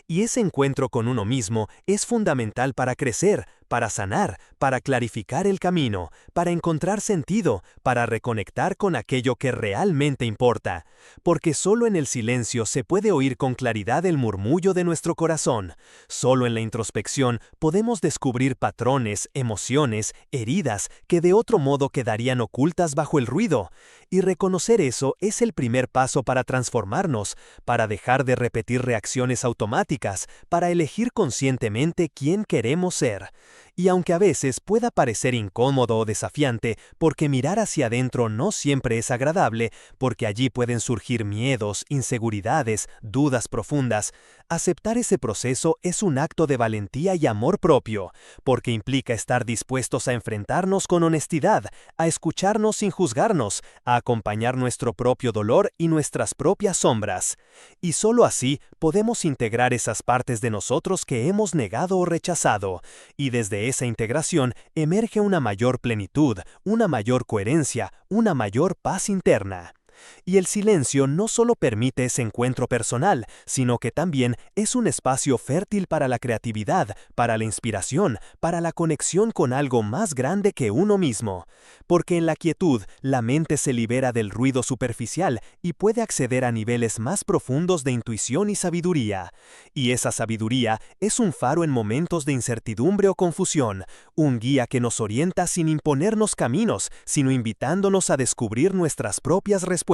Y ese encuentro con uno mismo es fundamental para crecer, para sanar, para clarificar el camino, para encontrar sentido, para reconectar con aquello que realmente importa. Porque solo en el silencio se puede oír con claridad el murmullo de nuestro corazón. Solo en la introspección podemos descubrir patrones, emociones, heridas que de otro modo quedarían ocultas bajo el ruido. Y reconocer eso es el primer paso para transformarnos, para dejar de repetir reacciones automáticas, para elegir conscientemente quién queremos ser. Y aunque a veces pueda parecer incómodo o desafiante, porque mirar hacia adentro no siempre es agradable, porque allí pueden surgir miedos, inseguridades, dudas profundas, aceptar ese proceso es un acto de valentía y amor propio, porque implica estar dispuestos a enfrentarnos con honestidad, a escucharnos sin juzgarnos, a acompañar nuestro propio dolor y nuestras propias sombras. Y solo así podemos integrar esas partes de nosotros que hemos negado o rechazado, y desde esa integración emerge una mayor plenitud, una mayor coherencia, una mayor paz interna. Y el silencio no solo permite ese encuentro personal, sino que también es un espacio fértil para la creatividad, para la inspiración, para la conexión con algo más grande que uno mismo. Porque en la quietud, la mente se libera del ruido superficial y puede acceder a niveles más profundos de intuición y sabiduría. Y esa sabiduría es un faro en momentos de incertidumbre o confusión, un guía que nos orienta sin imponernos caminos, sino invitándonos a descubrir nuestras propias respuestas.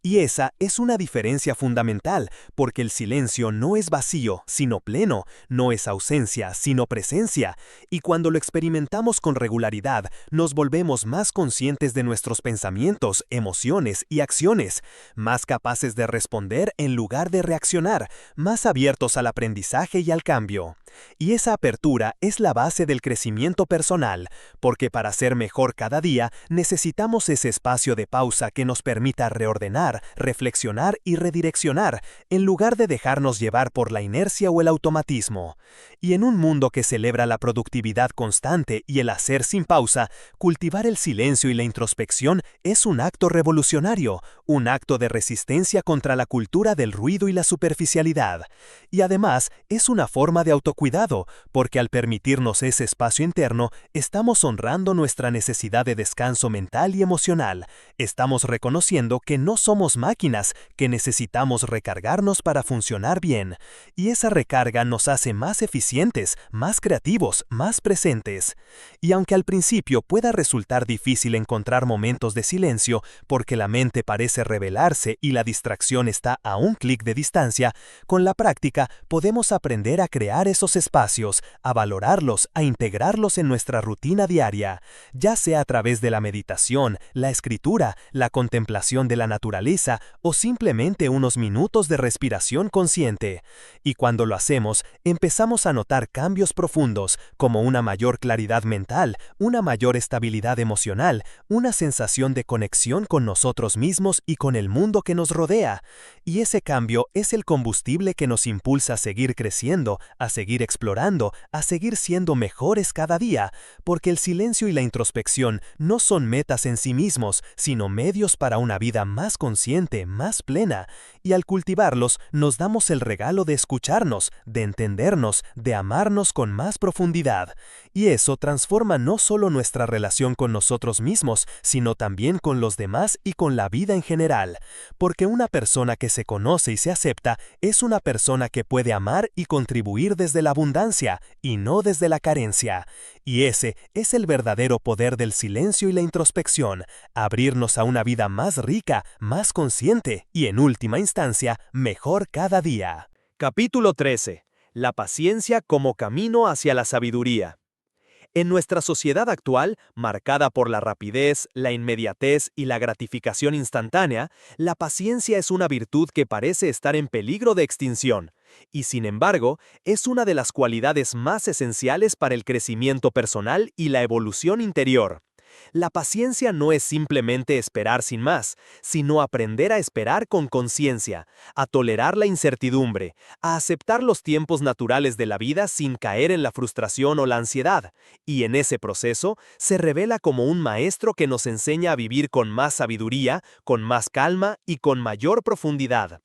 Y esa es una diferencia fundamental, porque el silencio no es vacío, sino pleno, no es ausencia, sino presencia, y cuando lo experimentamos con regularidad, nos volvemos más conscientes de nuestros pensamientos, emociones y acciones, más capaces de responder en lugar de reaccionar, más abiertos al aprendizaje y al cambio. Y esa apertura es la base del crecimiento personal, porque para ser mejor cada día necesitamos ese espacio de pausa que nos permita reordenar, reflexionar y redireccionar, en lugar de dejarnos llevar por la inercia o el automatismo. Y en un mundo que celebra la productividad constante y el hacer sin pausa, cultivar el silencio y la introspección es un acto revolucionario, un acto de resistencia contra la cultura del ruido y la superficialidad. Y además es una forma de autocuidado, porque al permitirnos ese espacio interno, estamos honrando nuestra necesidad de descanso mental y emocional. Estamos reconociendo que no somos máquinas, que necesitamos recargarnos para funcionar bien. Y esa recarga nos hace más eficientes, más creativos, más presentes. Y aunque al principio pueda resultar difícil encontrar momentos de silencio, porque la mente parece rebelarse y la distracción está a un clic de distancia, con la práctica podemos aprender a crear esos espacios, a valorarlos, a integrarlos en nuestra rutina diaria, ya sea a través de la meditación, la escritura, la contemplación de la naturaleza o simplemente unos minutos de respiración consciente. Y cuando lo hacemos, empezamos a notar cambios profundos, como una mayor claridad mental, una mayor estabilidad emocional, una sensación de conexión con nosotros mismos y con el mundo que nos rodea. Y ese cambio es el combustible que nos impulsa a seguir creciendo, a seguir explorando, a seguir siendo mejores cada día, porque el silencio y la introspección no son metas en sí mismos, sino medios para una vida más consciente, más plena, y al cultivarlos nos damos el regalo de escucharnos, de entendernos, de amarnos con más profundidad. Y eso transforma no solo nuestra relación con nosotros mismos, sino también con los demás y con la vida en general, porque una persona que se conoce y se acepta es una persona que puede amar y contribuir desde la abundancia, y no desde la carencia. Y ese es el verdadero poder del silencio y la introspección, abrirnos a una vida más rica, más consciente y, en última instancia, mejor cada día. Capítulo 13. La paciencia como camino hacia la sabiduría. En nuestra sociedad actual, marcada por la rapidez, la inmediatez y la gratificación instantánea, la paciencia es una virtud que parece estar en peligro de extinción, y sin embargo, es una de las cualidades más esenciales para el crecimiento personal y la evolución interior. La paciencia no es simplemente esperar sin más, sino aprender a esperar con conciencia, a tolerar la incertidumbre, a aceptar los tiempos naturales de la vida sin caer en la frustración o la ansiedad, y en ese proceso se revela como un maestro que nos enseña a vivir con más sabiduría, con más calma y con mayor profundidad.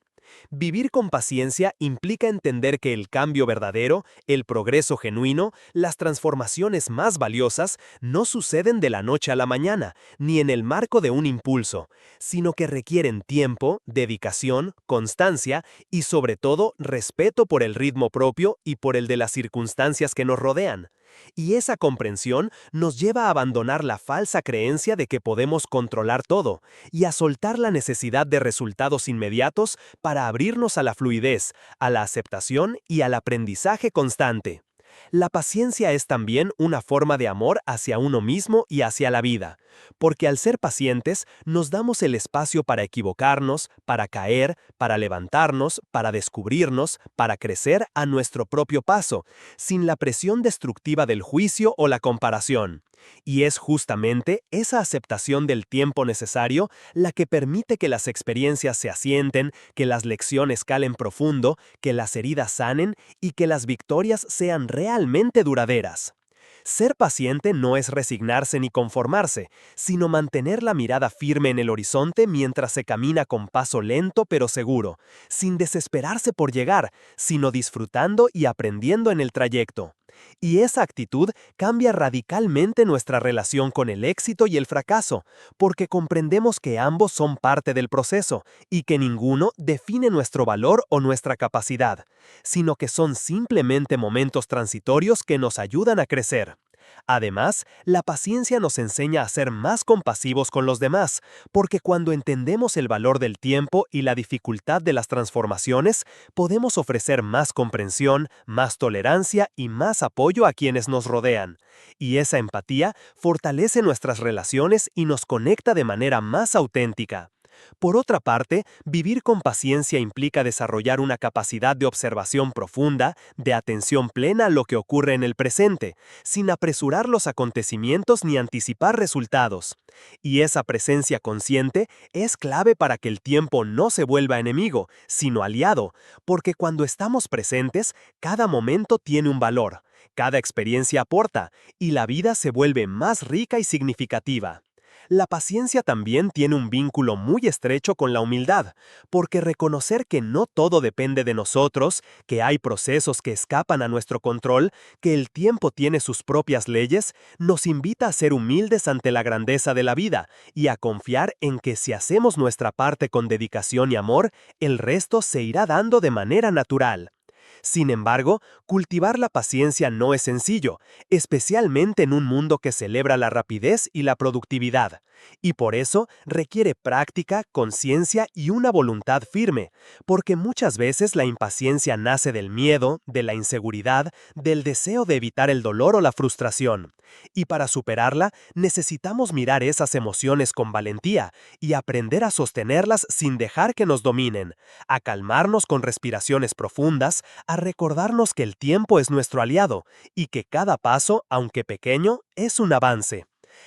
Vivir con paciencia implica entender que el cambio verdadero, el progreso genuino, las transformaciones más valiosas no suceden de la noche a la mañana, ni en el marco de un impulso, sino que requieren tiempo, dedicación, constancia y sobre todo respeto por el ritmo propio y por el de las circunstancias que nos rodean. Y esa comprensión nos lleva a abandonar la falsa creencia de que podemos controlar todo y a soltar la necesidad de resultados inmediatos para abrirnos a la fluidez, a la aceptación y al aprendizaje constante. La paciencia es también una forma de amor hacia uno mismo y hacia la vida, porque al ser pacientes nos damos el espacio para equivocarnos, para caer, para levantarnos, para descubrirnos, para crecer a nuestro propio paso, sin la presión destructiva del juicio o la comparación. Y es justamente esa aceptación del tiempo necesario la que permite que las experiencias se asienten, que las lecciones calen profundo, que las heridas sanen y que las victorias sean realmente duraderas. Ser paciente no es resignarse ni conformarse, sino mantener la mirada firme en el horizonte mientras se camina con paso lento pero seguro, sin desesperarse por llegar, sino disfrutando y aprendiendo en el trayecto. Y esa actitud cambia radicalmente nuestra relación con el éxito y el fracaso, porque comprendemos que ambos son parte del proceso y que ninguno define nuestro valor o nuestra capacidad, sino que son simplemente momentos transitorios que nos ayudan a crecer. Además, la paciencia nos enseña a ser más compasivos con los demás, porque cuando entendemos el valor del tiempo y la dificultad de las transformaciones, podemos ofrecer más comprensión, más tolerancia y más apoyo a quienes nos rodean. Y esa empatía fortalece nuestras relaciones y nos conecta de manera más auténtica. Por otra parte, vivir con paciencia implica desarrollar una capacidad de observación profunda, de atención plena a lo que ocurre en el presente, sin apresurar los acontecimientos ni anticipar resultados. Y esa presencia consciente es clave para que el tiempo no se vuelva enemigo, sino aliado, porque cuando estamos presentes, cada momento tiene un valor, cada experiencia aporta, y la vida se vuelve más rica y significativa. La paciencia también tiene un vínculo muy estrecho con la humildad, porque reconocer que no todo depende de nosotros, que hay procesos que escapan a nuestro control, que el tiempo tiene sus propias leyes, nos invita a ser humildes ante la grandeza de la vida y a confiar en que si hacemos nuestra parte con dedicación y amor, el resto se irá dando de manera natural. Sin embargo, cultivar la paciencia no es sencillo, especialmente en un mundo que celebra la rapidez y la productividad, y por eso requiere práctica, conciencia y una voluntad firme, porque muchas veces la impaciencia nace del miedo, de la inseguridad, del deseo de evitar el dolor o la frustración. Y para superarla, necesitamos mirar esas emociones con valentía y aprender a sostenerlas sin dejar que nos dominen, a calmarnos con respiraciones profundas, a recordarnos que el tiempo es nuestro aliado y que cada paso, aunque pequeño, es un avance.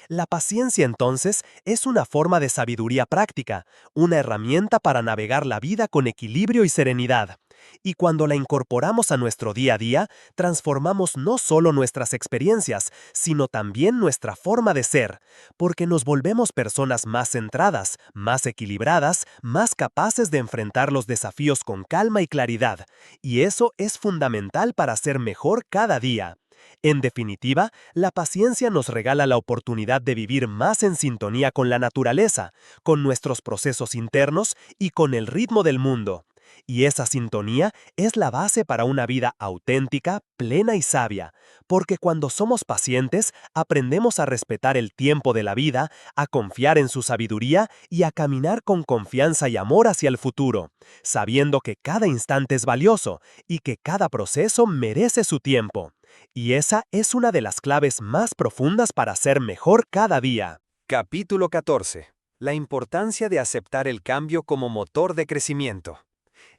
La paciencia, entonces, es una forma de sabiduría práctica, una herramienta para navegar la vida con equilibrio y serenidad. Y cuando la incorporamos a nuestro día a día, transformamos no solo nuestras experiencias, sino también nuestra forma de ser, porque nos volvemos personas más centradas, más equilibradas, más capaces de enfrentar los desafíos con calma y claridad. Y eso es fundamental para ser mejor cada día. En definitiva, la paciencia nos regala la oportunidad de vivir más en sintonía con la naturaleza, con nuestros procesos internos y con el ritmo del mundo. Y esa sintonía es la base para una vida auténtica, plena y sabia, porque cuando somos pacientes, aprendemos a respetar el tiempo de la vida, a confiar en su sabiduría y a caminar con confianza y amor hacia el futuro, sabiendo que cada instante es valioso y que cada proceso merece su tiempo. Y esa es una de las claves más profundas para ser mejor cada día. Capítulo 14. La importancia de aceptar el cambio como motor de crecimiento.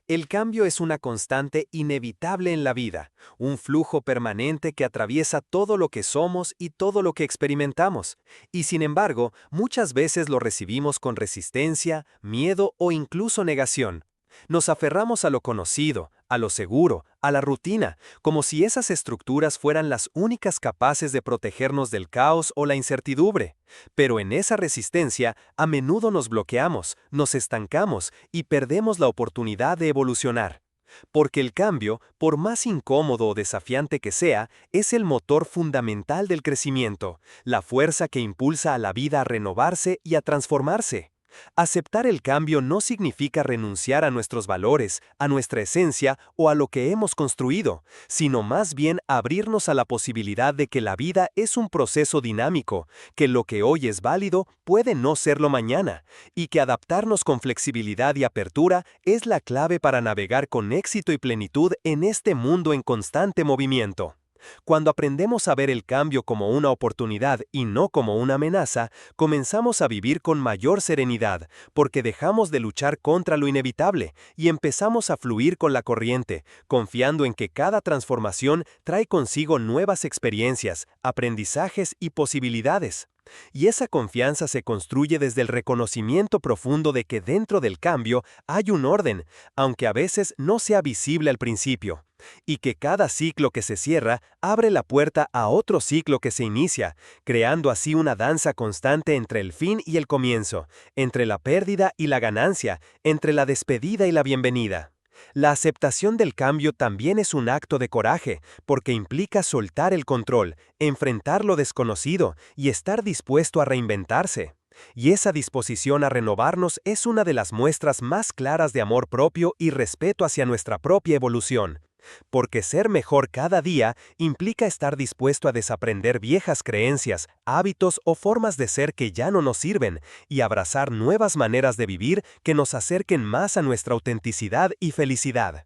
El cambio es una constante inevitable en la vida, un flujo permanente que atraviesa todo lo que somos y todo lo que experimentamos, y sin embargo, muchas veces lo recibimos con resistencia, miedo o incluso negación. Nos aferramos a lo conocido, a lo seguro, a la rutina, como si esas estructuras fueran las únicas capaces de protegernos del caos o la incertidumbre. Pero en esa resistencia, a menudo nos bloqueamos, nos estancamos y perdemos la oportunidad de evolucionar. Porque el cambio, por más incómodo o desafiante que sea, es el motor fundamental del crecimiento, la fuerza que impulsa a la vida a renovarse y a transformarse. Aceptar el cambio no significa renunciar a nuestros valores, a nuestra esencia o a lo que hemos construido, sino más bien abrirnos a la posibilidad de que la vida es un proceso dinámico, que lo que hoy es válido puede no serlo mañana, y que adaptarnos con flexibilidad y apertura es la clave para navegar con éxito y plenitud en este mundo en constante movimiento. Cuando aprendemos a ver el cambio como una oportunidad y no como una amenaza, comenzamos a vivir con mayor serenidad, porque dejamos de luchar contra lo inevitable y empezamos a fluir con la corriente, confiando en que cada transformación trae consigo nuevas experiencias, aprendizajes y posibilidades. Y esa confianza se construye desde el reconocimiento profundo de que dentro del cambio hay un orden, aunque a veces no sea visible al principio, y que cada ciclo que se cierra abre la puerta a otro ciclo que se inicia, creando así una danza constante entre el fin y el comienzo, entre la pérdida y la ganancia, entre la despedida y la bienvenida. La aceptación del cambio también es un acto de coraje, porque implica soltar el control, enfrentar lo desconocido y estar dispuesto a reinventarse. Y esa disposición a renovarnos es una de las muestras más claras de amor propio y respeto hacia nuestra propia evolución. Porque ser mejor cada día implica estar dispuesto a desaprender viejas creencias, hábitos o formas de ser que ya no nos sirven y abrazar nuevas maneras de vivir que nos acerquen más a nuestra autenticidad y felicidad.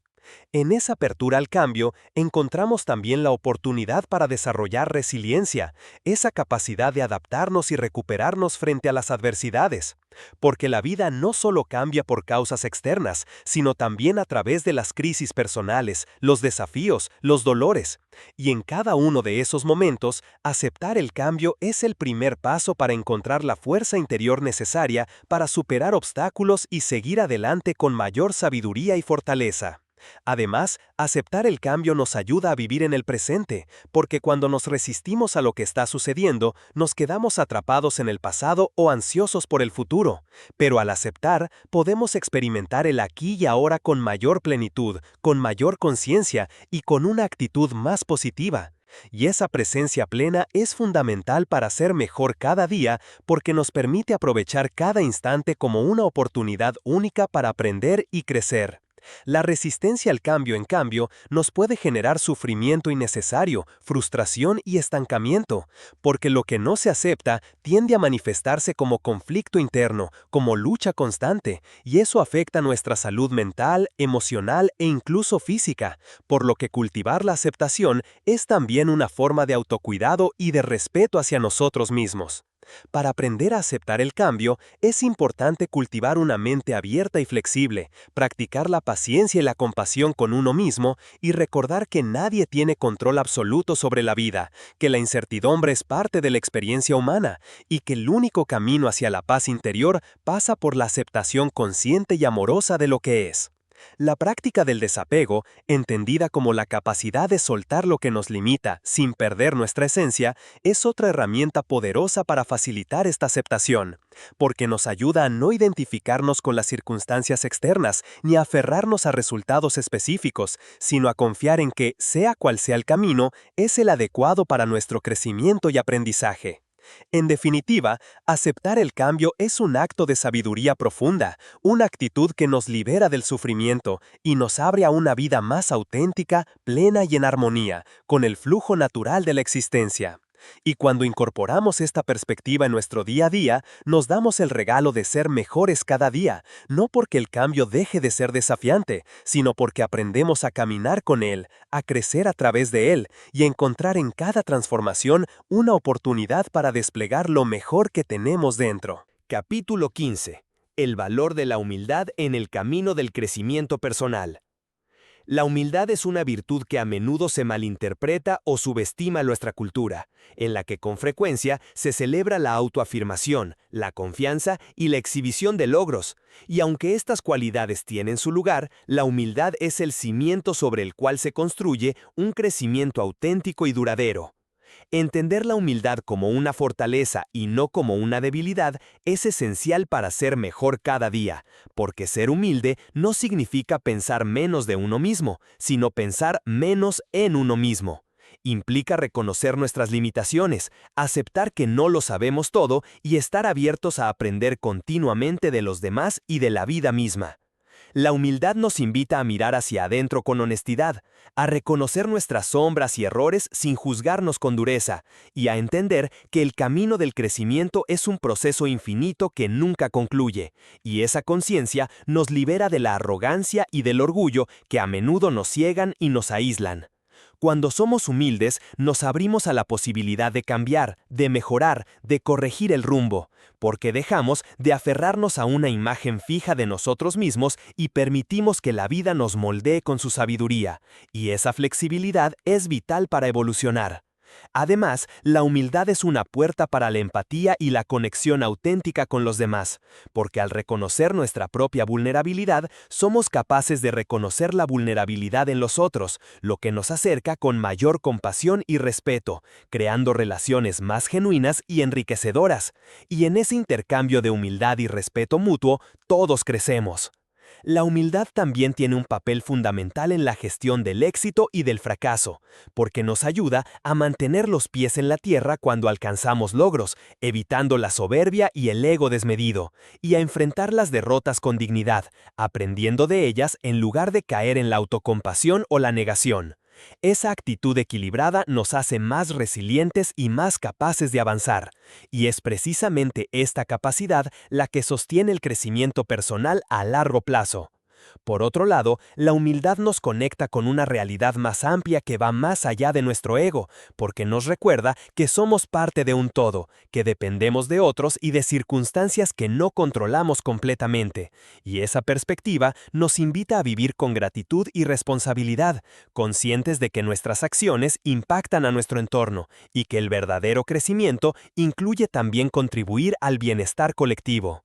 En esa apertura al cambio, encontramos también la oportunidad para desarrollar resiliencia, esa capacidad de adaptarnos y recuperarnos frente a las adversidades. Porque la vida no solo cambia por causas externas, sino también a través de las crisis personales, los desafíos, los dolores. Y en cada uno de esos momentos, aceptar el cambio es el primer paso para encontrar la fuerza interior necesaria para superar obstáculos y seguir adelante con mayor sabiduría y fortaleza. Además, aceptar el cambio nos ayuda a vivir en el presente, porque cuando nos resistimos a lo que está sucediendo, nos quedamos atrapados en el pasado o ansiosos por el futuro. Pero al aceptar, podemos experimentar el aquí y ahora con mayor plenitud, con mayor conciencia y con una actitud más positiva. Y esa presencia plena es fundamental para ser mejor cada día porque nos permite aprovechar cada instante como una oportunidad única para aprender y crecer. La resistencia al cambio, en cambio, nos puede generar sufrimiento innecesario, frustración y estancamiento, porque lo que no se acepta tiende a manifestarse como conflicto interno, como lucha constante, y eso afecta nuestra salud mental, emocional e incluso física, por lo que cultivar la aceptación es también una forma de autocuidado y de respeto hacia nosotros mismos. Para aprender a aceptar el cambio, es importante cultivar una mente abierta y flexible, practicar la paciencia y la compasión con uno mismo y recordar que nadie tiene control absoluto sobre la vida, que la incertidumbre es parte de la experiencia humana y que el único camino hacia la paz interior pasa por la aceptación consciente y amorosa de lo que es. La práctica del desapego, entendida como la capacidad de soltar lo que nos limita sin perder nuestra esencia, es otra herramienta poderosa para facilitar esta aceptación, porque nos ayuda a no identificarnos con las circunstancias externas ni a aferrarnos a resultados específicos, sino a confiar en que, sea cual sea el camino, es el adecuado para nuestro crecimiento y aprendizaje. En definitiva, aceptar el cambio es un acto de sabiduría profunda, una actitud que nos libera del sufrimiento y nos abre a una vida más auténtica, plena y en armonía, con el flujo natural de la existencia. Y cuando incorporamos esta perspectiva en nuestro día a día, nos damos el regalo de ser mejores cada día, no porque el cambio deje de ser desafiante, sino porque aprendemos a caminar con él, a crecer a través de él y a encontrar en cada transformación una oportunidad para desplegar lo mejor que tenemos dentro. Capítulo 15. El valor de la humildad en el camino del crecimiento personal. La humildad es una virtud que a menudo se malinterpreta o subestima en nuestra cultura, en la que con frecuencia se celebra la autoafirmación, la confianza y la exhibición de logros, y aunque estas cualidades tienen su lugar, la humildad es el cimiento sobre el cual se construye un crecimiento auténtico y duradero. Entender la humildad como una fortaleza y no como una debilidad es esencial para ser mejor cada día, porque ser humilde no significa pensar menos de uno mismo, sino pensar menos en uno mismo. Implica reconocer nuestras limitaciones, aceptar que no lo sabemos todo y estar abiertos a aprender continuamente de los demás y de la vida misma. La humildad nos invita a mirar hacia adentro con honestidad, a reconocer nuestras sombras y errores sin juzgarnos con dureza, y a entender que el camino del crecimiento es un proceso infinito que nunca concluye, y esa conciencia nos libera de la arrogancia y del orgullo que a menudo nos ciegan y nos aíslan. Cuando somos humildes, nos abrimos a la posibilidad de cambiar, de mejorar, de corregir el rumbo, porque dejamos de aferrarnos a una imagen fija de nosotros mismos y permitimos que la vida nos moldee con su sabiduría, y esa flexibilidad es vital para evolucionar. Además, la humildad es una puerta para la empatía y la conexión auténtica con los demás, porque al reconocer nuestra propia vulnerabilidad, somos capaces de reconocer la vulnerabilidad en los otros, lo que nos acerca con mayor compasión y respeto, creando relaciones más genuinas y enriquecedoras. Y en ese intercambio de humildad y respeto mutuo, todos crecemos. La humildad también tiene un papel fundamental en la gestión del éxito y del fracaso, porque nos ayuda a mantener los pies en la tierra cuando alcanzamos logros, evitando la soberbia y el ego desmedido, y a enfrentar las derrotas con dignidad, aprendiendo de ellas en lugar de caer en la autocompasión o la negación. Esa actitud equilibrada nos hace más resilientes y más capaces de avanzar, y es precisamente esta capacidad la que sostiene el crecimiento personal a largo plazo. Por otro lado, la humildad nos conecta con una realidad más amplia que va más allá de nuestro ego, porque nos recuerda que somos parte de un todo, que dependemos de otros y de circunstancias que no controlamos completamente. Y esa perspectiva nos invita a vivir con gratitud y responsabilidad, conscientes de que nuestras acciones impactan a nuestro entorno y que el verdadero crecimiento incluye también contribuir al bienestar colectivo.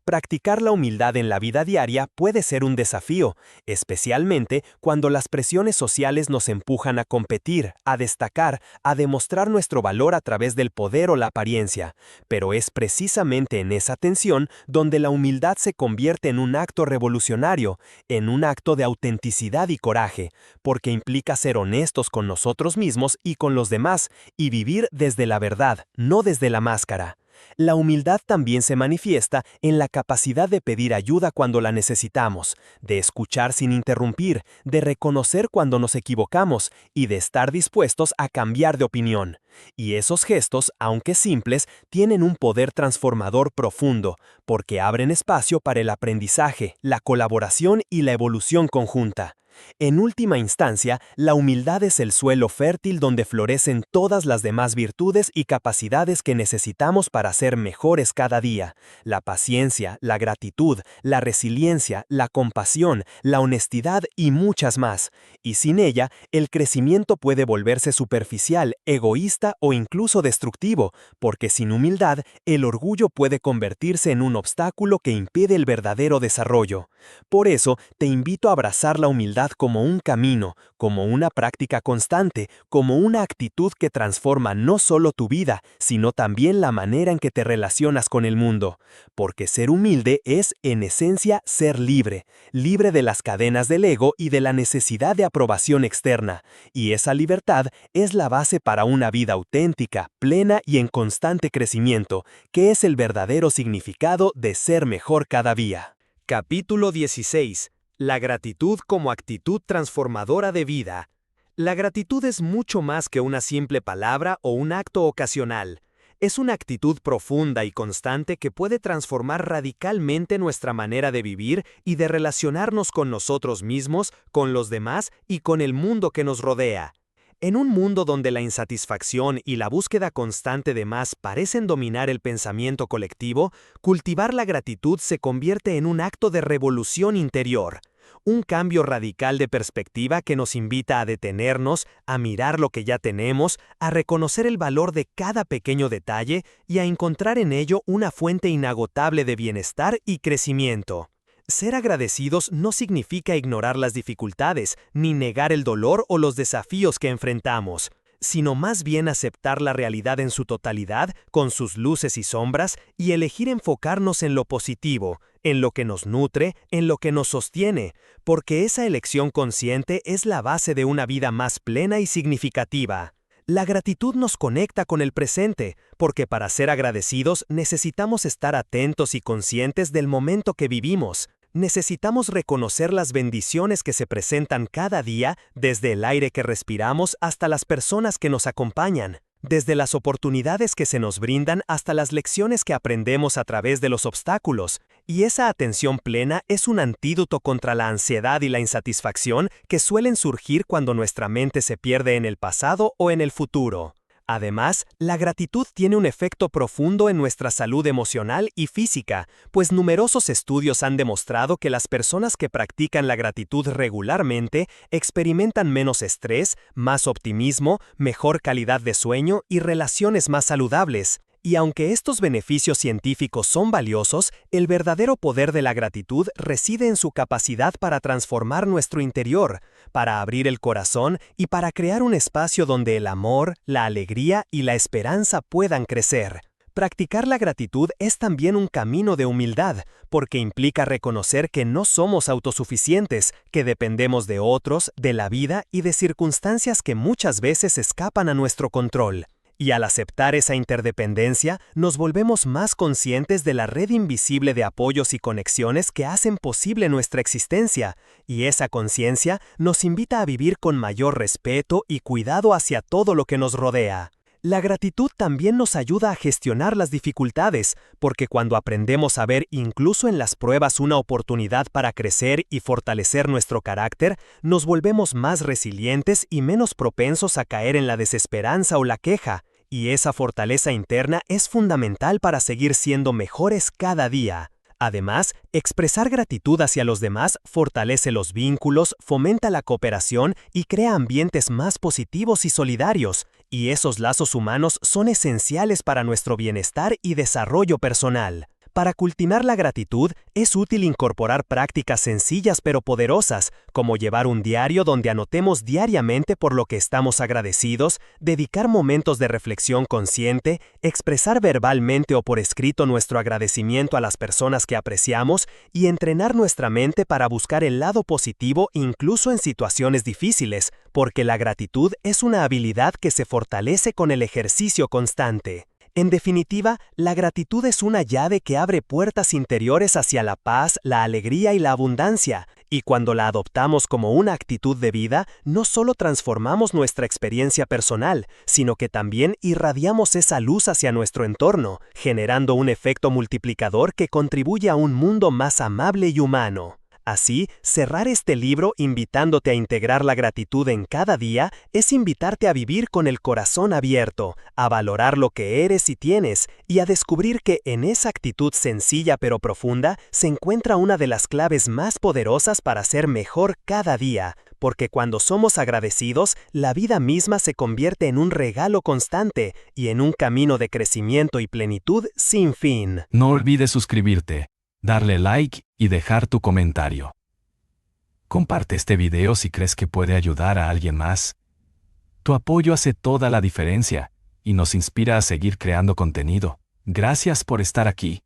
Practicar la humildad en la vida diaria puede ser un desafío, especialmente cuando las presiones sociales nos empujan a competir, a destacar, a demostrar nuestro valor a través del poder o la apariencia. Pero es precisamente en esa tensión donde la humildad se convierte en un acto revolucionario, en un acto de autenticidad y coraje, porque implica ser honestos con nosotros mismos y con los demás, y vivir desde la verdad, no desde la máscara. La humildad también se manifiesta en la capacidad de pedir ayuda cuando la necesitamos, de escuchar sin interrumpir, de reconocer cuando nos equivocamos y de estar dispuestos a cambiar de opinión. Y esos gestos, aunque simples, tienen un poder transformador profundo, porque abren espacio para el aprendizaje, la colaboración y la evolución conjunta. En última instancia, la humildad es el suelo fértil donde florecen todas las demás virtudes y capacidades que necesitamos para ser mejores cada día. La paciencia, la gratitud, la resiliencia, la compasión, la honestidad y muchas más. Y sin ella, el crecimiento puede volverse superficial, egoísta o incluso destructivo, porque sin humildad, el orgullo puede convertirse en un obstáculo que impide el verdadero desarrollo. Por eso, te invito a abrazar la humildad como un camino, como una práctica constante, como una actitud que transforma no solo tu vida, sino también la manera en que te relacionas con el mundo. Porque ser humilde es, en esencia, ser libre, libre de las cadenas del ego y de la necesidad de aprobación externa. Y esa libertad es la base para una vida auténtica, plena y en constante crecimiento, que es el verdadero significado de ser mejor cada día. Capítulo 16. La gratitud como actitud transformadora de vida. La gratitud es mucho más que una simple palabra o un acto ocasional. Es una actitud profunda y constante que puede transformar radicalmente nuestra manera de vivir y de relacionarnos con nosotros mismos, con los demás y con el mundo que nos rodea. En un mundo donde la insatisfacción y la búsqueda constante de más parecen dominar el pensamiento colectivo, cultivar la gratitud se convierte en un acto de revolución interior. Un cambio radical de perspectiva que nos invita a detenernos, a mirar lo que ya tenemos, a reconocer el valor de cada pequeño detalle y a encontrar en ello una fuente inagotable de bienestar y crecimiento. Ser agradecidos no significa ignorar las dificultades, ni negar el dolor o los desafíos que enfrentamos, sino más bien aceptar la realidad en su totalidad, con sus luces y sombras, y elegir enfocarnos en lo positivo, en lo que nos nutre, en lo que nos sostiene, porque esa elección consciente es la base de una vida más plena y significativa. La gratitud nos conecta con el presente, porque para ser agradecidos necesitamos estar atentos y conscientes del momento que vivimos. Necesitamos reconocer las bendiciones que se presentan cada día, desde el aire que respiramos hasta las personas que nos acompañan, desde las oportunidades que se nos brindan hasta las lecciones que aprendemos a través de los obstáculos, Y esa atención plena es un antídoto contra la ansiedad y la insatisfacción que suelen surgir cuando nuestra mente se pierde en el pasado o en el futuro. Además, la gratitud tiene un efecto profundo en nuestra salud emocional y física, pues numerosos estudios han demostrado que las personas que practican la gratitud regularmente experimentan menos estrés, más optimismo, mejor calidad de sueño y relaciones más saludables. Y aunque estos beneficios científicos son valiosos, el verdadero poder de la gratitud reside en su capacidad para transformar nuestro interior, para abrir el corazón y para crear un espacio donde el amor, la alegría y la esperanza puedan crecer. Practicar la gratitud es también un camino de humildad, porque implica reconocer que no somos autosuficientes, que dependemos de otros, de la vida y de circunstancias que muchas veces escapan a nuestro control. Y al aceptar esa interdependencia, nos volvemos más conscientes de la red invisible de apoyos y conexiones que hacen posible nuestra existencia, y esa conciencia nos invita a vivir con mayor respeto y cuidado hacia todo lo que nos rodea. La gratitud también nos ayuda a gestionar las dificultades, porque cuando aprendemos a ver incluso en las pruebas una oportunidad para crecer y fortalecer nuestro carácter, nos volvemos más resilientes y menos propensos a caer en la desesperanza o la queja. Y esa fortaleza interna es fundamental para seguir siendo mejores cada día. Además, expresar gratitud hacia los demás fortalece los vínculos, fomenta la cooperación y crea ambientes más positivos y solidarios, y esos lazos humanos son esenciales para nuestro bienestar y desarrollo personal. Para cultivar la gratitud, es útil incorporar prácticas sencillas pero poderosas, como llevar un diario donde anotemos diariamente por lo que estamos agradecidos, dedicar momentos de reflexión consciente, expresar verbalmente o por escrito nuestro agradecimiento a las personas que apreciamos y entrenar nuestra mente para buscar el lado positivo incluso en situaciones difíciles, porque la gratitud es una habilidad que se fortalece con el ejercicio constante. En definitiva, la gratitud es una llave que abre puertas interiores hacia la paz, la alegría y la abundancia, y cuando la adoptamos como una actitud de vida, no solo transformamos nuestra experiencia personal, sino que también irradiamos esa luz hacia nuestro entorno, generando un efecto multiplicador que contribuye a un mundo más amable y humano. Así, cerrar este libro invitándote a integrar la gratitud en cada día es invitarte a vivir con el corazón abierto, a valorar lo que eres y tienes, y a descubrir que en esa actitud sencilla pero profunda se encuentra una de las claves más poderosas para ser mejor cada día, porque cuando somos agradecidos, la vida misma se convierte en un regalo constante y en un camino de crecimiento y plenitud sin fin. No olvides suscribirte, darle like y dejar tu comentario. Comparte este video si crees que puede ayudar a alguien más. Tu apoyo hace toda la diferencia y nos inspira a seguir creando contenido. Gracias por estar aquí.